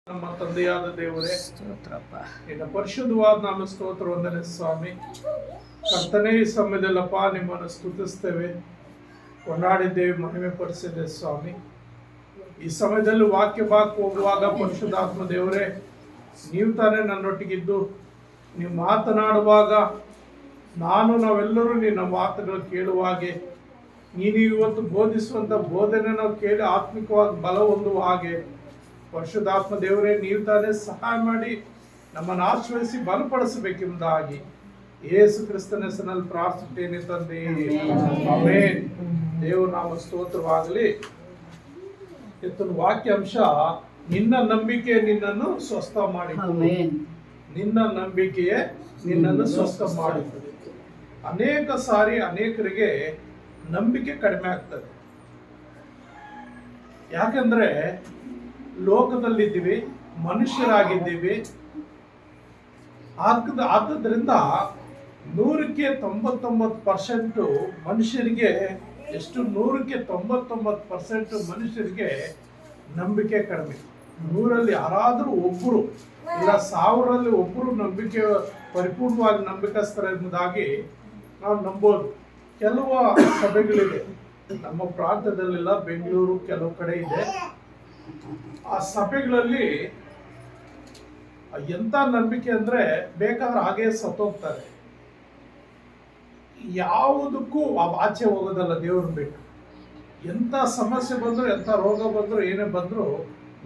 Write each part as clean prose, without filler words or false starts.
ನಮ್ಮ ತಂದೆಯಾದ ದೇವರೇ, ನಿನ್ನ ಪರಿಶುದ್ಧವಾದ ನಾಮ ಸ್ತೋತ್ರ ವಂದನೆ ಸ್ವಾಮಿ. ಕರ್ತನೇ, ಈ ಸಮಯದಲ್ಲಪ್ಪ ನಿಮ್ಮನ್ನು ಸ್ತುತಿಸ್ತೇವೆ, ಕೊಂಡಾಡಿದ್ದೇವೆ, ಮಹಿಮೆ ಪಡಿಸಿದೆ ಸ್ವಾಮಿ. ಈ ಸಮಯದಲ್ಲಿ ವಾಕ್ಯ ಭಾಗಕ್ಕೆ ಹೋಗುವಾಗ ಪರಿಶುದ್ಧಾತ್ಮ ದೇವರೇ, ನೀವು ತಾನೇ ನನ್ನೊಟ್ಟಿಗಿದ್ದು ನೀವು ಮಾತನಾಡುವಾಗ ನಾವೆಲ್ಲರೂ ನಿನ್ನ ಮಾತುಗಳು ಕೇಳುವಾಗೆ, ನೀನು ಇವತ್ತು ಬೋಧಿಸುವಂಥ ಬೋಧನೆ ನಾವು ಕೇಳಿ ಆತ್ಮಿಕವಾಗಿ ಬಲ ಹೊಂದುವ ಹಾಗೆ ಪರಿಶುದ್ಧಾತ್ಮ ದೇವರೇ, ನೀವು ತಾನೇ ಸಹಾಯ ಮಾಡಿ ನಮ್ಮನ್ನು ಆಶ್ರಯಿಸಿ ಬಲಪಡಿಸಬೇಕೆಂಬುದಾಗಿ ಯೇಸು ಕ್ರಿಸ್ತನ ಹೆಸರಿನಲ್ಲಿ ಪ್ರಾರ್ಥಿಸುತ್ತೇನೆ ತಂದೆ, ಆಮೆನ್. ದೇವರ ನಾಮ ಸ್ತೋತ್ರವಾಗಲಿ. ಇವತ್ತಿನ ವಾಕ್ಯಾಂಶ, ನಿನ್ನ ನಂಬಿಕೆ ನಿನ್ನನ್ನು ಸ್ವಸ್ಥ ಮಾಡಿತು. ನಿನ್ನ ನಂಬಿಕೆಯೇ ನಿನ್ನನ್ನು ಸ್ವಸ್ಥ ಮಾಡುತ್ತದೆ. ಅನೇಕ ಸಾರಿ ಅನೇಕರಿಗೆ ನಂಬಿಕೆ ಕಡಿಮೆ ಆಗ್ತದೆ. ಯಾಕಂದ್ರೆ ಲೋಕದಲ್ಲಿದ್ದೀವಿ, ಮನುಷ್ಯರಾಗಿದ್ದೀವಿ. ಆದ್ದರಿಂದ 100ಕ್ಕೆ 99% ಮನುಷ್ಯರಿಗೆ, ಎಷ್ಟು 100ಕ್ಕೆ 99% ಮನುಷ್ಯರಿಗೆ ನಂಬಿಕೆ ಕಡಿಮೆ. 100ರಲ್ಲಿ ಯಾರಾದರೂ ಒಬ್ಬರು ಇಲ್ಲ 1000ರಲ್ಲಿ ಒಬ್ಬರು ನಂಬಿಕೆ ಪರಿಪೂರ್ಣವಾಗಿ ನಂಬಿಕಸ್ಥರ ಎಂಬುದಾಗಿ ನಾವು ನಂಬೋದು. ಕೆಲವು ಸಭೆಗಳಿದೆ ನಮ್ಮ ಪ್ರಾಂತ್ಯದಲ್ಲೆಲ್ಲ, ಬೆಂಗಳೂರು ಕೆಲವು ಕಡೆ ಇದೆ. ಆ ಸಭೆಗಳಲ್ಲಿ ಎಂತ ನಂಬಿಕೆ ಅಂದ್ರೆ ಬೇಕಾದ್ರೆ ಹಾಗೆ ಸತ್ತೋಗ್ತಾರೆ. ಯಾವುದಕ್ಕೂ ಆಚೆ ಹೋಗೋದಲ್ಲ ದೇವ್ರನ್ನ ಬಿಟ್ಟು. ಎಂತ ಸಮಸ್ಯೆ ಬಂದ್ರು, ಎಂತ ರೋಗ ಬಂದ್ರು, ಏನೇ ಬಂದ್ರು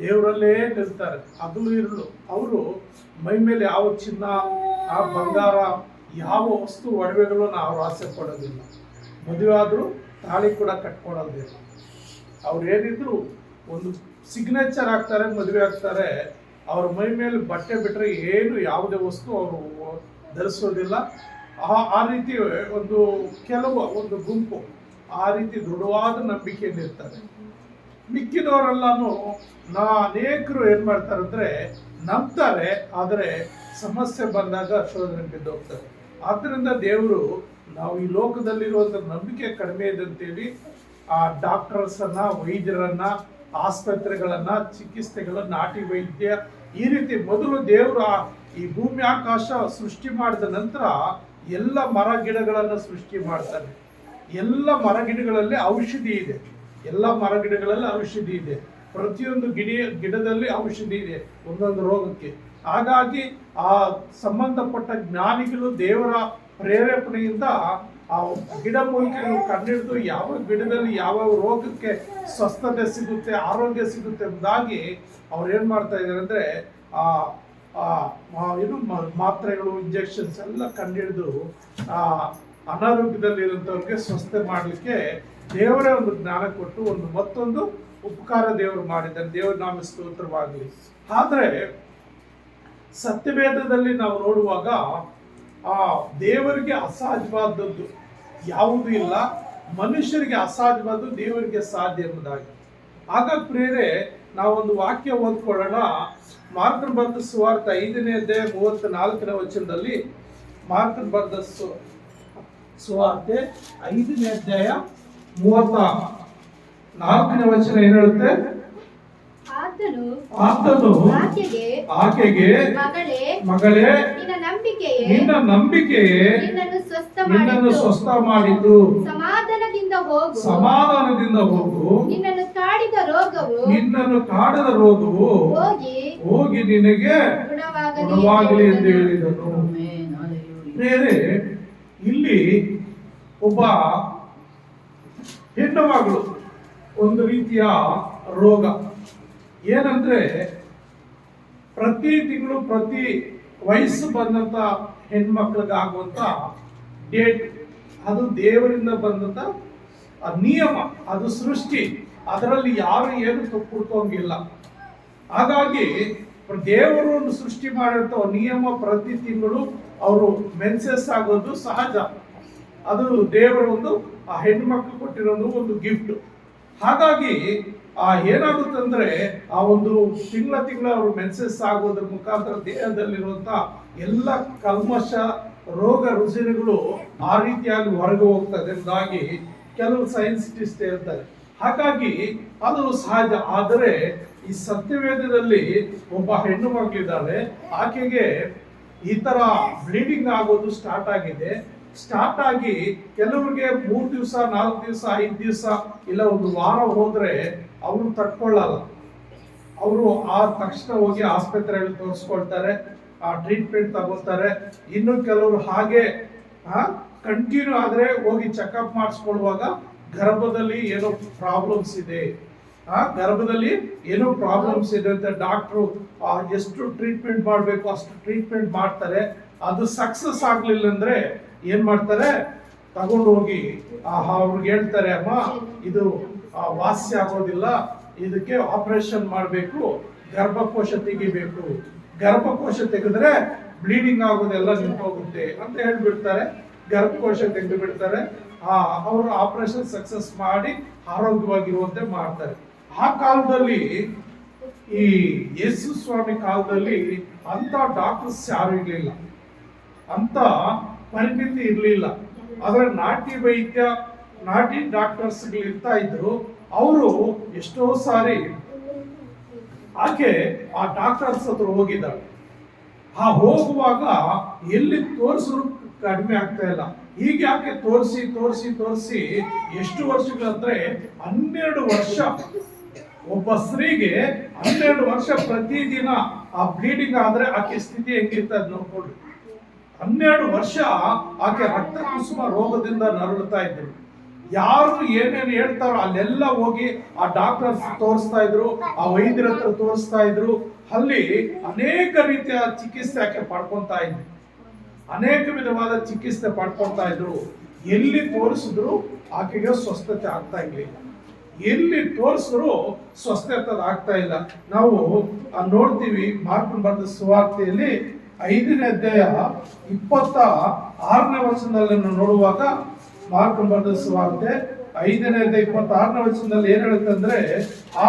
ದೇವರಲ್ಲೇ ನಿಲ್ತಾರೆ. ಅದು ಇರಲು ಅವರು ಮೈ ಮೇಲೆ ಯಾವ ಚಿನ್ನ, ಆ ಬಂಗಾರ, ಯಾವ ವಸ್ತು ಒಡವೆಗಳನ್ನು ಅವ್ರು ಆಸೆ ಪಡೋದಿಲ್ಲ. ಮದುವೆ ಆದರೂ ತಾಳಿ ಕೂಡ ಕಟ್ಕೊಳೋದಿಲ್ಲ. ಅವ್ರು ಏನಿದ್ರು ಒಂದು ಸಿಗ್ನೇಚರ್ ಆಗ್ತಾರೆ, ಮದುವೆ ಆಗ್ತಾರೆ. ಅವ್ರ ಮೈ ಮೇಲೆ ಬಟ್ಟೆ ಬಿಟ್ಟರೆ ಏನು ಯಾವುದೇ ವಸ್ತು ಅವರು ಧರಿಸೋದಿಲ್ಲ. ಆ ರೀತಿ ಒಂದು ಗುಂಪು ಆ ರೀತಿ ದೃಢವಾದ ನಂಬಿಕೆಯಲ್ಲಿರ್ತಾರೆ. ಮಿಕ್ಕಿದವರೆಲ್ಲಾನು ಅನೇಕರು ಏನ್ ಮಾಡ್ತಾರೆ ಅಂದ್ರೆ ನಂಬ್ತಾರೆ, ಆದರೆ ಸಮಸ್ಯೆ ಬಂದಾಗ ಶೋಧನೆ ಬಿದ್ದೋಗ್ತಾರೆ. ಆದ್ದರಿಂದ ದೇವರು, ನಾವು ಈ ಲೋಕದಲ್ಲಿರುವಂಥ ನಂಬಿಕೆ ಕಡಿಮೆ ಇದೆ ಅಂತೇಳಿ ಆ ಡಾಕ್ಟರ್ಸನ್ನ, ವೈದ್ಯರನ್ನ, ಆಸ್ಪತ್ರೆಗಳನ್ನ, ಚಿಕಿತ್ಸೆಗಳನ್ನ, ನಾಟಿ ವೈದ್ಯ, ಈ ರೀತಿ ಮೊದಲು ದೇವರ ಈ ಭೂಮಿ ಆಕಾಶ ಸೃಷ್ಟಿ ಮಾಡಿದ ನಂತರ ಎಲ್ಲ ಮರ ಗಿಡಗಳನ್ನು ಸೃಷ್ಟಿ ಮಾಡ್ತಾನೆ. ಎಲ್ಲ ಮರ ಗಿಡಗಳಲ್ಲಿ ಔಷಧಿ ಇದೆ. ಎಲ್ಲ ಮರ ಗಿಡಗಳಲ್ಲಿ ಔಷಧಿ ಇದೆ. ಪ್ರತಿಯೊಂದು ಗಿಡದಲ್ಲಿ ಔಷಧಿ ಇದೆ ಒಂದೊಂದು ರೋಗಕ್ಕೆ. ಹಾಗಾಗಿ ಆ ಸಂಬಂಧಪಟ್ಟ ಜ್ಞಾನಿಗಳು ದೇವರ ಪ್ರೇರೇಪಣೆಯಿಂದ ಆ ಗಿಡಮೂಲಿಕೆಗಳು ಕಂಡಿಡಿದು ಯಾವ ಗಿಡದಲ್ಲಿ ಯಾವ ರೋಗಕ್ಕೆ ಸ್ವಸ್ಥತೆ ಸಿಗುತ್ತೆ, ಆರೋಗ್ಯ ಸಿಗುತ್ತೆ ಎಂಬುದಾಗಿ ಅವ್ರು ಏನ್ ಮಾಡ್ತಾ ಇದ್ದಾರೆ ಅಂದ್ರೆ ಮಾತ್ರೆಗಳು, ಇಂಜೆಕ್ಷನ್ಸ್ ಎಲ್ಲ ಕಂಡಿಡಿದು ಅನಾರೋಗ್ಯದಲ್ಲಿರುವಂಥವ್ರಿಗೆ ಸ್ವಸ್ಥತೆ ಮಾಡಲಿಕ್ಕೆ ದೇವರೇ ಒಂದು ಜ್ಞಾನ ಕೊಟ್ಟು ಮತ್ತೊಂದು ಉಪಕಾರ ದೇವರು ಮಾಡಿದ್ದಾರೆ. ದೇವರ ನಾಮ ಸ್ತೋತ್ರವಾಗಲಿ. ಆದ್ರೆ ಸತ್ಯವೇದದಲ್ಲಿ ನಾವು ನೋಡುವಾಗ ಆ ದೇವರಿಗೆ ಅಸಾಧ್ಯವಾದದ್ದು ಯಾವುದೂ ಇಲ್ಲ, ಮನುಷ್ಯರಿಗೆ ಅಸಾಧ್ಯವಾದ್ದು ದೇವರಿಗೆ ಸಾಧ್ಯ ಎಂಬುದಾಗಿ. ಆಗ ಪ್ರೇರೆ, ನಾವೊಂದು ವಾಕ್ಯ ಓದ್ಕೊಳ್ಳೋಣ. ಮಾರ್ಕನ ಬರೆದ ಸುವಾರ್ತೆ 5ನೇ ಅಧ್ಯಾಯ 34ನೇ ವಚನದಲ್ಲಿ, ಮಾರ್ಕನ ಬರೆದ ಸುವಾರ್ತೆ 5ನೇ ಅಧ್ಯಾಯ 34ನೇ ವಚನ ಏನ್ ಹೇಳುತ್ತೆ? ಆತನು ಆಕೆಗೆ, ಮಗಳೇ, ನಿನ್ನ ನಂಬಿಕೆಯೇ ನಿನ್ನನ್ನು ಸ್ವಸ್ಥ ಮಾಡಿತು. ಸಮಾಧಾನದಿಂದ ಹೋಗು. ನಿನ್ನನ್ನು ಕಾಡಿದ ರೋಗವು ಹೋಗಿ ನಿನಗೆ ಗುಣವಾಗಲಿ ಎಂದು ಹೇಳಿದನು. ಬೇರೆ ಇಲ್ಲಿ ಒಬ್ಬ ಹೆಣ್ಣು ಮಗಳು, ಒಂದು ರೀತಿಯ ರೋಗ ಏನಂದ್ರೆ, ಪ್ರತಿ ತಿಂಗಳು ಪ್ರತಿ ವಯಸ್ಸು ಬಂದಂತ ಹೆಣ್ಮಕ್ಳಿಗಾಗುವಂತ ಡೇಟ್, ಅದು ದೇವರಿಂದ ಬಂದಂತ ನಿಯಮ, ಅದು ಸೃಷ್ಟಿ. ಅದರಲ್ಲಿ ಯಾರು ಏನು ತಪ್ಪುಡ್ಕೋಂಗಿಲ್ಲ. ಹಾಗಾಗಿ ದೇವರು ಒಂದು ಸೃಷ್ಟಿ ಮಾಡಿದಂತ ನಿಯಮ, ಪ್ರತಿ ತಿಂಗಳು ಅವರು ಮೆನ್ಸಸ್ ಆಗೋದು ಸಹಜ. ಅದು ದೇವರ ಆ ಹೆಣ್ಮಕ್ಳು ಕೊಟ್ಟಿರೋದು ಒಂದು ಗಿಫ್ಟ್. ಹಾಗಾಗಿ ಏನಾಗುತ್ತಂದ್ರೆ ಆ ಒಂದು ತಿಂಗಳ ಅವರು ಮೆನ್ಸಸ್ ಆಗೋದ್ರ ಮುಖಾಂತರ ದೇಹದಲ್ಲಿರುವಂತ ಎಲ್ಲ ಕಲ್ಮಶ, ರೋಗ ರುಜಿನಗಳು ಆ ರೀತಿಯಾಗಿ ಹೊರಗೆ ಹೋಗ್ತದೆ ಎಂಬುದಾಗಿ ಕೆಲವು ಸೈನ್ಸಿಟಿಸ್ಟ್ ಹೇಳ್ತಾರೆ. ಹಾಗಾಗಿ ಅದು ಸಹಜ. ಆದರೆ ಈ ಸತ್ಯವೇದದಲ್ಲಿ ಒಬ್ಬ ಹೆಣ್ಣು ಮಗಳಿದ್ದಾಳೆ, ಆಕೆಗೆ ಈ ತರ ಬ್ಲೀಡಿಂಗ್ ಆಗೋದು ಸ್ಟಾರ್ಟ್ ಆಗಿದೆ. ಸ್ಟಾರ್ಟ್ ಆಗಿ ಕೆಲವರಿಗೆ 3 ದಿವಸ 4 ದಿವಸ 5 ದಿವಸ ಇಲ್ಲ 1 ವಾರ ಹೋದ್ರೆ ಅವರು ತಡ್ಕೊಳ್ಳಲ್ಲ. ಅವರು ಆ ತಕ್ಷಣ ಹೋಗಿ ಆಸ್ಪತ್ರೆಯಲ್ಲಿ ತೋರಿಸ್ಕೊಳ್ತಾರೆ, ಆ ಟ್ರೀಟ್ಮೆಂಟ್ ತಗೋತಾರೆ. ಇನ್ನು ಕೆಲವರು ಹಾಗೆ ಕಂಟಿನ್ಯೂ ಆದ್ರೆ ಹೋಗಿ ಚೆಕಪ್ ಮಾಡಿಸ್ಕೊಳ್ಳುವಾಗ ಗರ್ಭದಲ್ಲಿ ಏನೋ ಪ್ರಾಬ್ಲಮ್ಸ್ ಇದೆ, ಗರ್ಭದಲ್ಲಿ ಏನೋ ಪ್ರಾಬ್ಲಮ್ಸ್ ಇದೆ ಅಂತ ಡಾಕ್ಟ್ರು ಎಷ್ಟು ಟ್ರೀಟ್ಮೆಂಟ್ ಮಾಡಬೇಕು ಅಷ್ಟು ಟ್ರೀಟ್ಮೆಂಟ್ ಮಾಡ್ತಾರೆ. ಅದು ಸಕ್ಸಸ್ ಆಗ್ಲಿಲ್ಲ ಅಂದ್ರೆ ಏನ್ ಮಾಡ್ತಾರೆ, ತಗೊಂಡು ಹೋಗಿ ಅವ್ರಿಗೆ ಹೇಳ್ತಾರೆ, ಅಮ್ಮ ಇದು ವಾಸಿ ಆಗೋದಿಲ್ಲ, ಇದಕ್ಕೆ ಆಪರೇಷನ್ ಮಾಡಬೇಕು, ಗರ್ಭಕೋಶ ತೆಗಿಬೇಕು, ಗರ್ಭಕೋಶ ತೆಗೆದ್ರೆ ಬ್ಲೀಡಿಂಗ್ ಆಗೋದೆಲ್ಲ ನಿಂತೋಗುತ್ತೆ ಅಂತ ಹೇಳ್ಬಿಡ್ತಾರೆ. ಗರ್ಭಕೋಶ ತೆಗೆದು ಬಿಡ್ತಾರೆ. ಅವರು ಆಪರೇಷನ್ ಸಕ್ಸಸ್ ಮಾಡಿ ಆರೋಗ್ಯವಾಗಿರುವಂತೆ ಮಾಡ್ತಾರೆ. ಆ ಕಾಲದಲ್ಲಿ ಈ ಯೇಸು ಸ್ವಾಮಿ ಕಾಲದಲ್ಲಿ ಅಂತ ಡಾಕ್ಟರ್ಸ್ ಯಾರು ಇರಲಿಲ್ಲ, ಅಂತ ಪರಿಣಿತಿ ಇರಲಿಲ್ಲ. ಆದ್ರೆ ನಾಟಿ ವೈದ್ಯ, ನಾಟಿ ಡಾಕ್ಟರ್ಸ್ ಇರ್ತಾ ಇದ್ರು. ಅವರು ಎಷ್ಟೋ ಸಾರಿ ಆಕೆ ಆ ಡಾಕ್ಟರ್ಸ್ ಹತ್ರ ಹೋಗಿದ್ದಾರೆ. ಹೋಗುವಾಗ ಎಲ್ಲಿ ತೋರಿಸಿದ್ರು ಕಡಿಮೆ ಆಗ್ತಾ ಇಲ್ಲ. ಹೀಗೆ ಆಕೆ ತೋರಿಸಿ ತೋರಿಸಿ ತೋರಿಸಿ ಎಷ್ಟು ವರ್ಷಗಳಂದ್ರೆ 12 ವರ್ಷ. ಒಬ್ಬ ಸ್ತ್ರೀಗೆ 12 ವರ್ಷ ಪ್ರತಿದಿನ ಆ ಬ್ಲೀಡಿಂಗ್ ಆದ್ರೆ ಆಕೆ ಸ್ಥಿತಿ ಹೆಂಗಿರ್ತದೆ ನೋಡ್ಕೊಳ್ಳಿ. 12 ವರ್ಷ ಆಕೆ ರಕ್ತ ಕುಸುಮ ರೋಗದಿಂದ ನರಳುತ್ತಾ ಇದ್ರು. ಯಾರು ಏನೇನು ಹೇಳ್ತಾರೋ ಅಲ್ಲೆಲ್ಲ ಹೋಗಿ ಆ ಡಾಕ್ಟರ್ಸ್ ತೋರಿಸ್ತಾ ಇದ್ರು, ಆ ವೈದ್ಯರ ಹತ್ರ ತೋರಿಸ್ತಾ ಇದ್ರು. ಅಲ್ಲಿ ಅನೇಕ ರೀತಿಯ ಚಿಕಿತ್ಸೆ ಆಕೆ ಪಡ್ಕೊಂತಾ ಇದ್ರು, ಅನೇಕ ವಿಧವಾದ ಚಿಕಿತ್ಸೆ ಪಡ್ಕೊಳ್ತಾ ಇದ್ರು. ಎಲ್ಲಿ ತೋರಿಸಿದ್ರು ಆಕೆಗೆ ಸ್ವಸ್ಥತೆ ಆಗ್ತಾ ಇರ್ಲಿಲ್ಲ, ಎಲ್ಲಿ ತೋರಿಸಿದ್ರು ಸ್ವಸ್ಥತೆ ಆಗ್ತಾ ಇಲ್ಲ. ನಾವು ನೋಡ್ತೀವಿ ಮಾರ್ಕನ ಬರೆದ ಸುವಾರ್ತೆಯಲ್ಲಿ 5ನೇ ಅಧ್ಯಾಯ 26ನೇ ವಚನದಲ್ಲಿ ನೋಡುವಾಗ, ಮಾರ್ಕನ ಬರೆದ ಸುವಾರ್ತೆ 5ನೇ ಅಧ್ಯಾಯ 26ನೇ ವಚನದಲ್ಲಿ ಏನ್ ಹೇಳುತ್ತಂದ್ರೆ,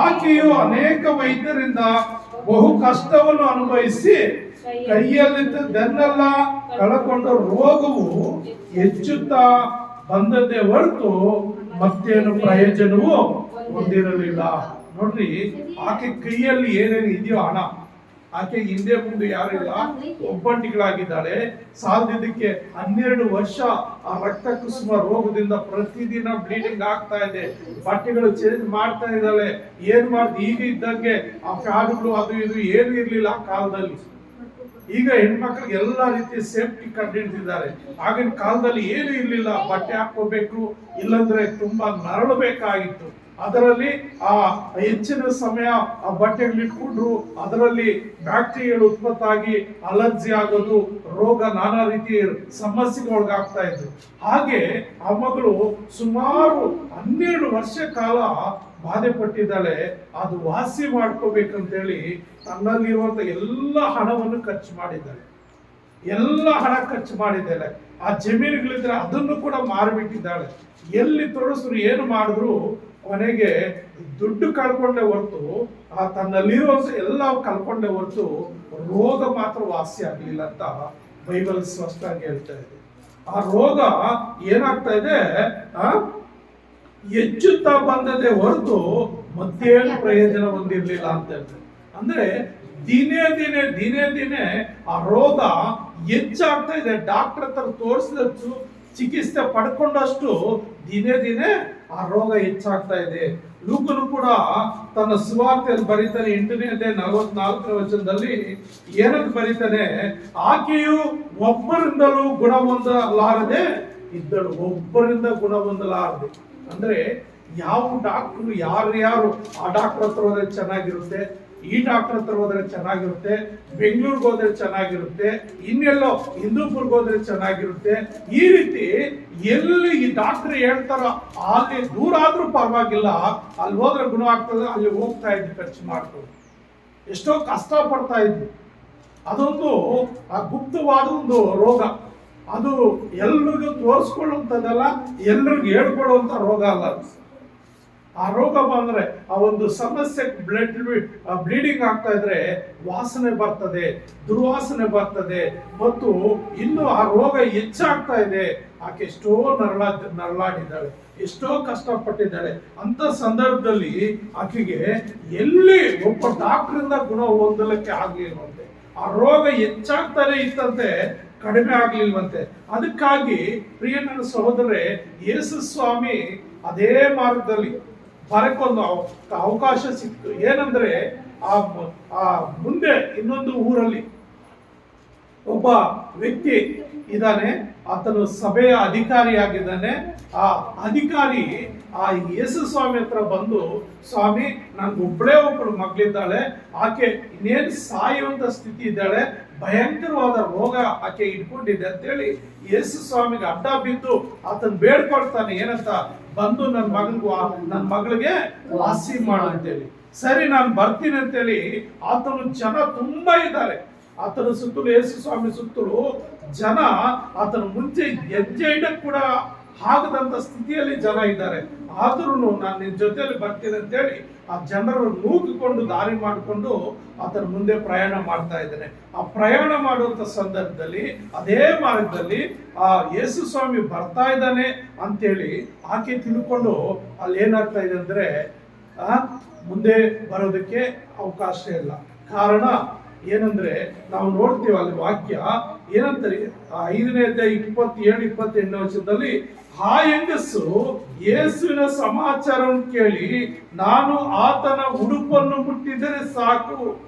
ಆಕೆಯು ಅನೇಕ ವೈದ್ಯರಿಂದ ಬಹು ಕಷ್ಟವನ್ನು ಅನುಭವಿಸಿ ಕೈಯಲ್ಲಿದ್ದನ್ನೆಲ್ಲ ಕಳಕೊಂಡ ರೋಗವು ಹೆಚ್ಚುತ್ತಾ ಬಂದದ್ದೇ ಹೊರತು ಮತ್ತೇನು ಪ್ರಯೋಜನವೂ ಹೊಂದಿರಲಿಲ್ಲ. ನೋಡ್ರಿ, ಆಕೆ ಕೈಯಲ್ಲಿ ಏನೇನು ಇದೆಯೋ ಹಣ, ಆಕೆ ಹಿಂದೆ ಮುಂದೆ ಯಾರಿಲ್ಲ, ಒಬ್ಬಂಟಿಗಳಾಗಿದ್ದಾಳೆ. ಸಾಲದಿದ್ದಕ್ಕೆ 12 ವರ್ಷ ಆ ರಕ್ತ ಕುಸುಮ ರೋಗದಿಂದ ಪ್ರತಿದಿನ ಬ್ಲೀಡಿಂಗ್ ಆಗ್ತಾ ಇದೆ. ಬಟ್ಟೆಗಳು ಚೇಂಜ್ ಮಾಡ್ತಾ ಇದ್ದಾಳೆ. ಏನ್ ಮಾಡ್ದು, ಈಗ ಇದ್ದಂಗೆ ಆ ಫ್ಯಾಡ್ಗಳು ಅದು ಇದು ಏನು ಇರ್ಲಿಲ್ಲ ಆ ಕಾಲದಲ್ಲಿ. ಈಗ ಹೆಣ್ಮಕ್ಳಿಗೆ ಎಲ್ಲಾ ರೀತಿಯ ಸೇಫ್ಟಿ ಕಂಡಿಡ್ತಿದ್ದಾರೆ. ಆಗಿನ ಕಾಲದಲ್ಲಿ ಏನು ಇರ್ಲಿಲ್ಲ. ಬಟ್ಟೆ ಹಾಕೋಬೇಕು, ಇಲ್ಲಂದ್ರೆ ತುಂಬಾ ನರಳಬೇಕಾಗಿತ್ತು. ಅದರಲ್ಲಿ ಆ ಹೆಚ್ಚಿನ ಸಮಯ ಆ ಬಟ್ಟೆಗಳು ಇಟ್ಕೊಂಡ್ರು, ಅದರಲ್ಲಿ ಬ್ಯಾಕ್ಟೀರಿಯಾಗಳು ಉತ್ಪತ್ತಾಗಿ ಅಲರ್ಜಿ ಆಗೋದು, ರೋಗ ನಾನಾ ರೀತಿಯ ಸಮಸ್ಯೆಗೊಳಗಾಗ್ತಾ ಇದ್ರು. ಹಾಗೆ ಆ ಮಗಳು ಸುಮಾರು 12 ವರ್ಷ ಕಾಲ ಬಾಧೆ ಪಟ್ಟಿದ್ದಾಳೆ. ಅದು ವಾಸಿ ಮಾಡ್ಕೋಬೇಕಂತೇಳಿ ತನ್ನಲ್ಲಿರುವಂತ ಎಲ್ಲ ಹಣವನ್ನು ಖರ್ಚು ಮಾಡಿದ್ದಾಳೆ, ಎಲ್ಲ ಹಣ ಖರ್ಚು ಮಾಡಿದ್ದಾಳೆ. ಆ ಜಮೀನುಗಳಿದ್ರೆ ಅದನ್ನು ಕೂಡ ಮಾರಿಬಿಟ್ಟಿದ್ದಾಳೆ. ಎಲ್ಲಿ ತೋರಿಸಿದ್ರು ಏನು ಮಾಡಿದ್ರು ಕೊನೆಗೆ ದುಡ್ಡು ಕಳ್ಕೊಂಡೆ ಹೊರತು ತನ್ನಲ್ಲಿರುವಂತ ಎಲ್ಲ ಕಳ್ಕೊಂಡೆ ಹೊರತು ರೋಗ ಮಾತ್ರ ವಾಸಿ ಆಗ್ಲಿಲ್ಲ ಅಂತ ಬೈಬಲ್ ಸ್ಪಷ್ಟವಾಗಿ ಹೇಳ್ತಾ ಇದೆ. ಆ ರೋಗ ಏನಾಗ್ತಾ ಇದೆ, ಹೆಚ್ಚುತ್ತಾ ಬಂದದೇ ಹೊರತು ಮತ್ತೇನು ಪ್ರಯೋಜನ ಹೊಂದಿರ್ಲಿಲ್ಲ ಅಂತ ಹೇಳ್ತಾರೆ. ಅಂದ್ರೆ ದಿನೇ ದಿನೇ ದಿನೇ ದಿನೇ ಆ ರೋಗ ಹೆಚ್ಚಾಗ್ತಾ ಇದೆ. ಡಾಕ್ಟರ್ ಹತ್ರ ತೋರಿಸಿದಷ್ಟು, ಚಿಕಿತ್ಸೆ ಪಡ್ಕೊಂಡಷ್ಟು ದಿನೇ ದಿನೇ ಆ ರೋಗ ಹೆಚ್ಚಾಗ್ತಾ ಇದೆ. ಲೂಕನು ಕೂಡ ತನ್ನ ಸುವಾರ್ತೆಯಲ್ಲಿ ಬರೀತಾನೆ 8ನೇ ಅಧ್ಯಾಯ 44ನೇ ವಚನದಲ್ಲಿ ಏನಂತ ಬರೀತಾನೆ, ಆಕೆಯು ಒಬ್ಬರಿಂದಲೂ ಗುಣ ಹೊಂದಲಾರದೆ ಇದ್ದಳು. ಒಬ್ಬರಿಂದ ಗುಣ ಹೊಂದಲಾರದೆ ಅಂದ್ರೆ ಯಾವ ಡಾಕ್ಟರ್ ಯಾರು ಆ ಡಾಕ್ಟರ್ ಹತ್ರ ಹೋದ್ರೆ ಚೆನ್ನಾಗಿರುತ್ತೆ, ಈ ಡಾಕ್ಟರ್ ಹತ್ರ ಹೋದ್ರೆ ಚೆನ್ನಾಗಿರುತ್ತೆ, ಬೆಂಗಳೂರಿಗೆ ಹೋದ್ರೆ ಚೆನ್ನಾಗಿರುತ್ತೆ, ಇನ್ನೆಲ್ಲೋ ಹಿಂದೂಪುರ್ಗೆ ಹೋದ್ರೆ ಚೆನ್ನಾಗಿರುತ್ತೆ. ಈ ರೀತಿ ಎಲ್ಲಿ ಈ ಡಾಕ್ಟರ್ ಹೇಳ್ತಾರ ಅಲ್ಲಿ ದೂರ ಆದ್ರೂ ಪರವಾಗಿಲ್ಲ, ಅಲ್ಲಿ ಹೋದ್ರೆ ಗುಣ ಆಗ್ತದೆ, ಅಲ್ಲಿ ಹೋಗ್ತಾ ಇದ್ವಿ ಖರ್ಚು ಮಾಡ್ಕೊಂಡು. ಎಷ್ಟೋ ಕಷ್ಟ ಪಡ್ತಾ ಇದ್ವಿ. ಅದೊಂದು ಆ ಗುಪ್ತವಾದ ಒಂದು ರೋಗ. ಅದು ಎಲ್ರಿಗೂ ತೋರಿಸ್ಕೊಳ್ಳುವಂಥದ್ದಲ್ಲ, ಎಲ್ರಿಗೂ ಹೇಳ್ಕೊಳ್ಳುವಂತ ರೋಗ ಅಲ್ಲ. ಆ ರೋಗ ಬಂದ್ರೆ ಆ ಒಂದು ಸಮಸ್ಯೆ ಬ್ಲೀಡಿಂಗ್ ಆಗ್ತಾ ಇದ್ರೆ ವಾಸನೆ ಬರ್ತದೆ, ದುರ್ವಾಸನೆ ಬರ್ತದೆ, ಮತ್ತು ಇನ್ನು ಆ ರೋಗ ಹೆಚ್ಚಾಗ್ತಾ ಇದೆ. ಆಕೆ ಎಷ್ಟೋ ನರಳಾಡಿದ್ದಾಳೆ, ಎಷ್ಟೋ ಕಷ್ಟಪಟ್ಟಿದ್ದಾಳೆ. ಅಂತ ಸಂದರ್ಭದಲ್ಲಿ ಆಕೆಗೆ ಎಲ್ಲಿ ಒಬ್ಬ ಡಾಕ್ಟರಿಂದ ಗುಣ ಹೊಂದಲಿಕ್ಕೆ ಆಗ್ಲಿಲ್ವಂತೆ. ಆ ರೋಗ ಹೆಚ್ಚಾಗ್ತಾನೆ ಇತ್ತಂತೆ, ಕಡಿಮೆ ಆಗ್ಲಿಲ್ವಂತೆ. ಅದಕ್ಕಾಗಿ ಪ್ರಿಯ ನನ್ನ ಸಹೋದರರೇ, ಯೇಸು ಸ್ವಾಮಿ ಅದೇ ಮಾರ್ಗದಲ್ಲಿ ಬರಕ್ಕೊಂದು ಅವಕಾಶ ಸಿಕ್ತು. ಏನಂದ್ರೆ ಆ ಮುಂದೆ ಇನ್ನೊಂದು ಊರಲ್ಲಿ ಒಬ್ಬ ವ್ಯಕ್ತಿ ಇದ್ದಾನೆ, ಆತನು ಸಭೆಯ ಅಧಿಕಾರಿಯಾಗಿದ್ದಾನೆ. ಆ ಅಧಿಕಾರಿ ಆ ಯೇಸು ಸ್ವಾಮಿ ಹತ್ರ ಬಂದು, ಸ್ವಾಮಿ ನನ್ಗೆ ಒಬ್ಬಳು ಮಗಳಿದ್ದಾಳೆ, ಆಕೆ ಇನ್ನೇನು ಸಾಯುವಂತ ಸ್ಥಿತಿ ಇದ್ದಾಳೆ, ಭಯಂಕರವಾದ ರೋಗ ಆಕೆ ಇಟ್ಕೊಂಡಿದೆ ಅಂತೇಳಿ ಯೇಸು ಸ್ವಾಮಿಗೆ ಅಡ್ಡ ಬಿದ್ದು ಆತನ ಬೇಡ್ಕೊಳ್ತಾನೆ. ಏನಂತ? ಬಂದು ನನ್ನ ಮಗಳಿಗೆ ವಾಸಿ ಮಾಡು ಅಂತೇಳಿ. ಸರಿ, ನಾನು ಬರ್ತೀನಿ ಅಂತೇಳಿ ಆತನು ಜನ ತುಂಬಾ ಇದ್ದಾರೆ. ಆತನ ಸುತ್ತಲೂ, ಯೇಸು ಸ್ವಾಮಿ ಸುತ್ತಲೂ ಜನ ಆತನ ಮುಂಚೆ ಹೆಜ್ಜೆ ಇಡಕ್ ಕೂಡ ಆಗದಂತ ಸ್ಥಿತಿಯಲ್ಲಿ ಜನ ಇದ್ದಾರೆ. ಆದ್ರೂ ನಾನು ನಿನ್ ಜೊತೆಯಲ್ಲಿ ಬರ್ತೀನಿ ಅಂತೇಳಿ ಆ ಜನರು ನೂಕಿಕೊಂಡು ದಾರಿ ಮಾಡಿಕೊಂಡು ಆತನ ಮುಂದೆ ಪ್ರಯಾಣ ಮಾಡ್ತಾ ಇದ್ದಾನೆ. ಆ ಪ್ರಯಾಣ ಮಾಡುವಂತ ಸಂದರ್ಭದಲ್ಲಿ ಅದೇ ಮಾರ್ಗದಲ್ಲಿ ಆ ಯೇಸು ಸ್ವಾಮಿ ಬರ್ತಾ ಇದ್ದಾನೆ ಅಂತೇಳಿ ಆಕೆ ತಿಳ್ಕೊಂಡು ಅಲ್ಲಿ ಏನಾಗ್ತಾ ಇದೆ ಅಂದ್ರೆ ಮುಂದೆ ಬರೋದಕ್ಕೆ ಅವಕಾಶ ಇಲ್ಲ. ಕಾರಣ ಏನಂದ್ರೆ ನಾವು ನೋಡ್ತೀವಿ ಅಲ್ಲಿ ವಾಕ್ಯ ಏನಂತಾರೆ, 5ನೇ ಅಧ್ಯಾಯ 27-28ನೇ ವಚನದಲ್ಲಿ, ಆ ಹೆಂಗಸು ಯೇಸುವಿನ ಸಮಾಚಾರವನ್ನು ಕೇಳಿ, ನಾನು ಆತನ ಉಡುಪನ್ನು ಮುಟ್ಟಿದರೆ ಸಾಕು,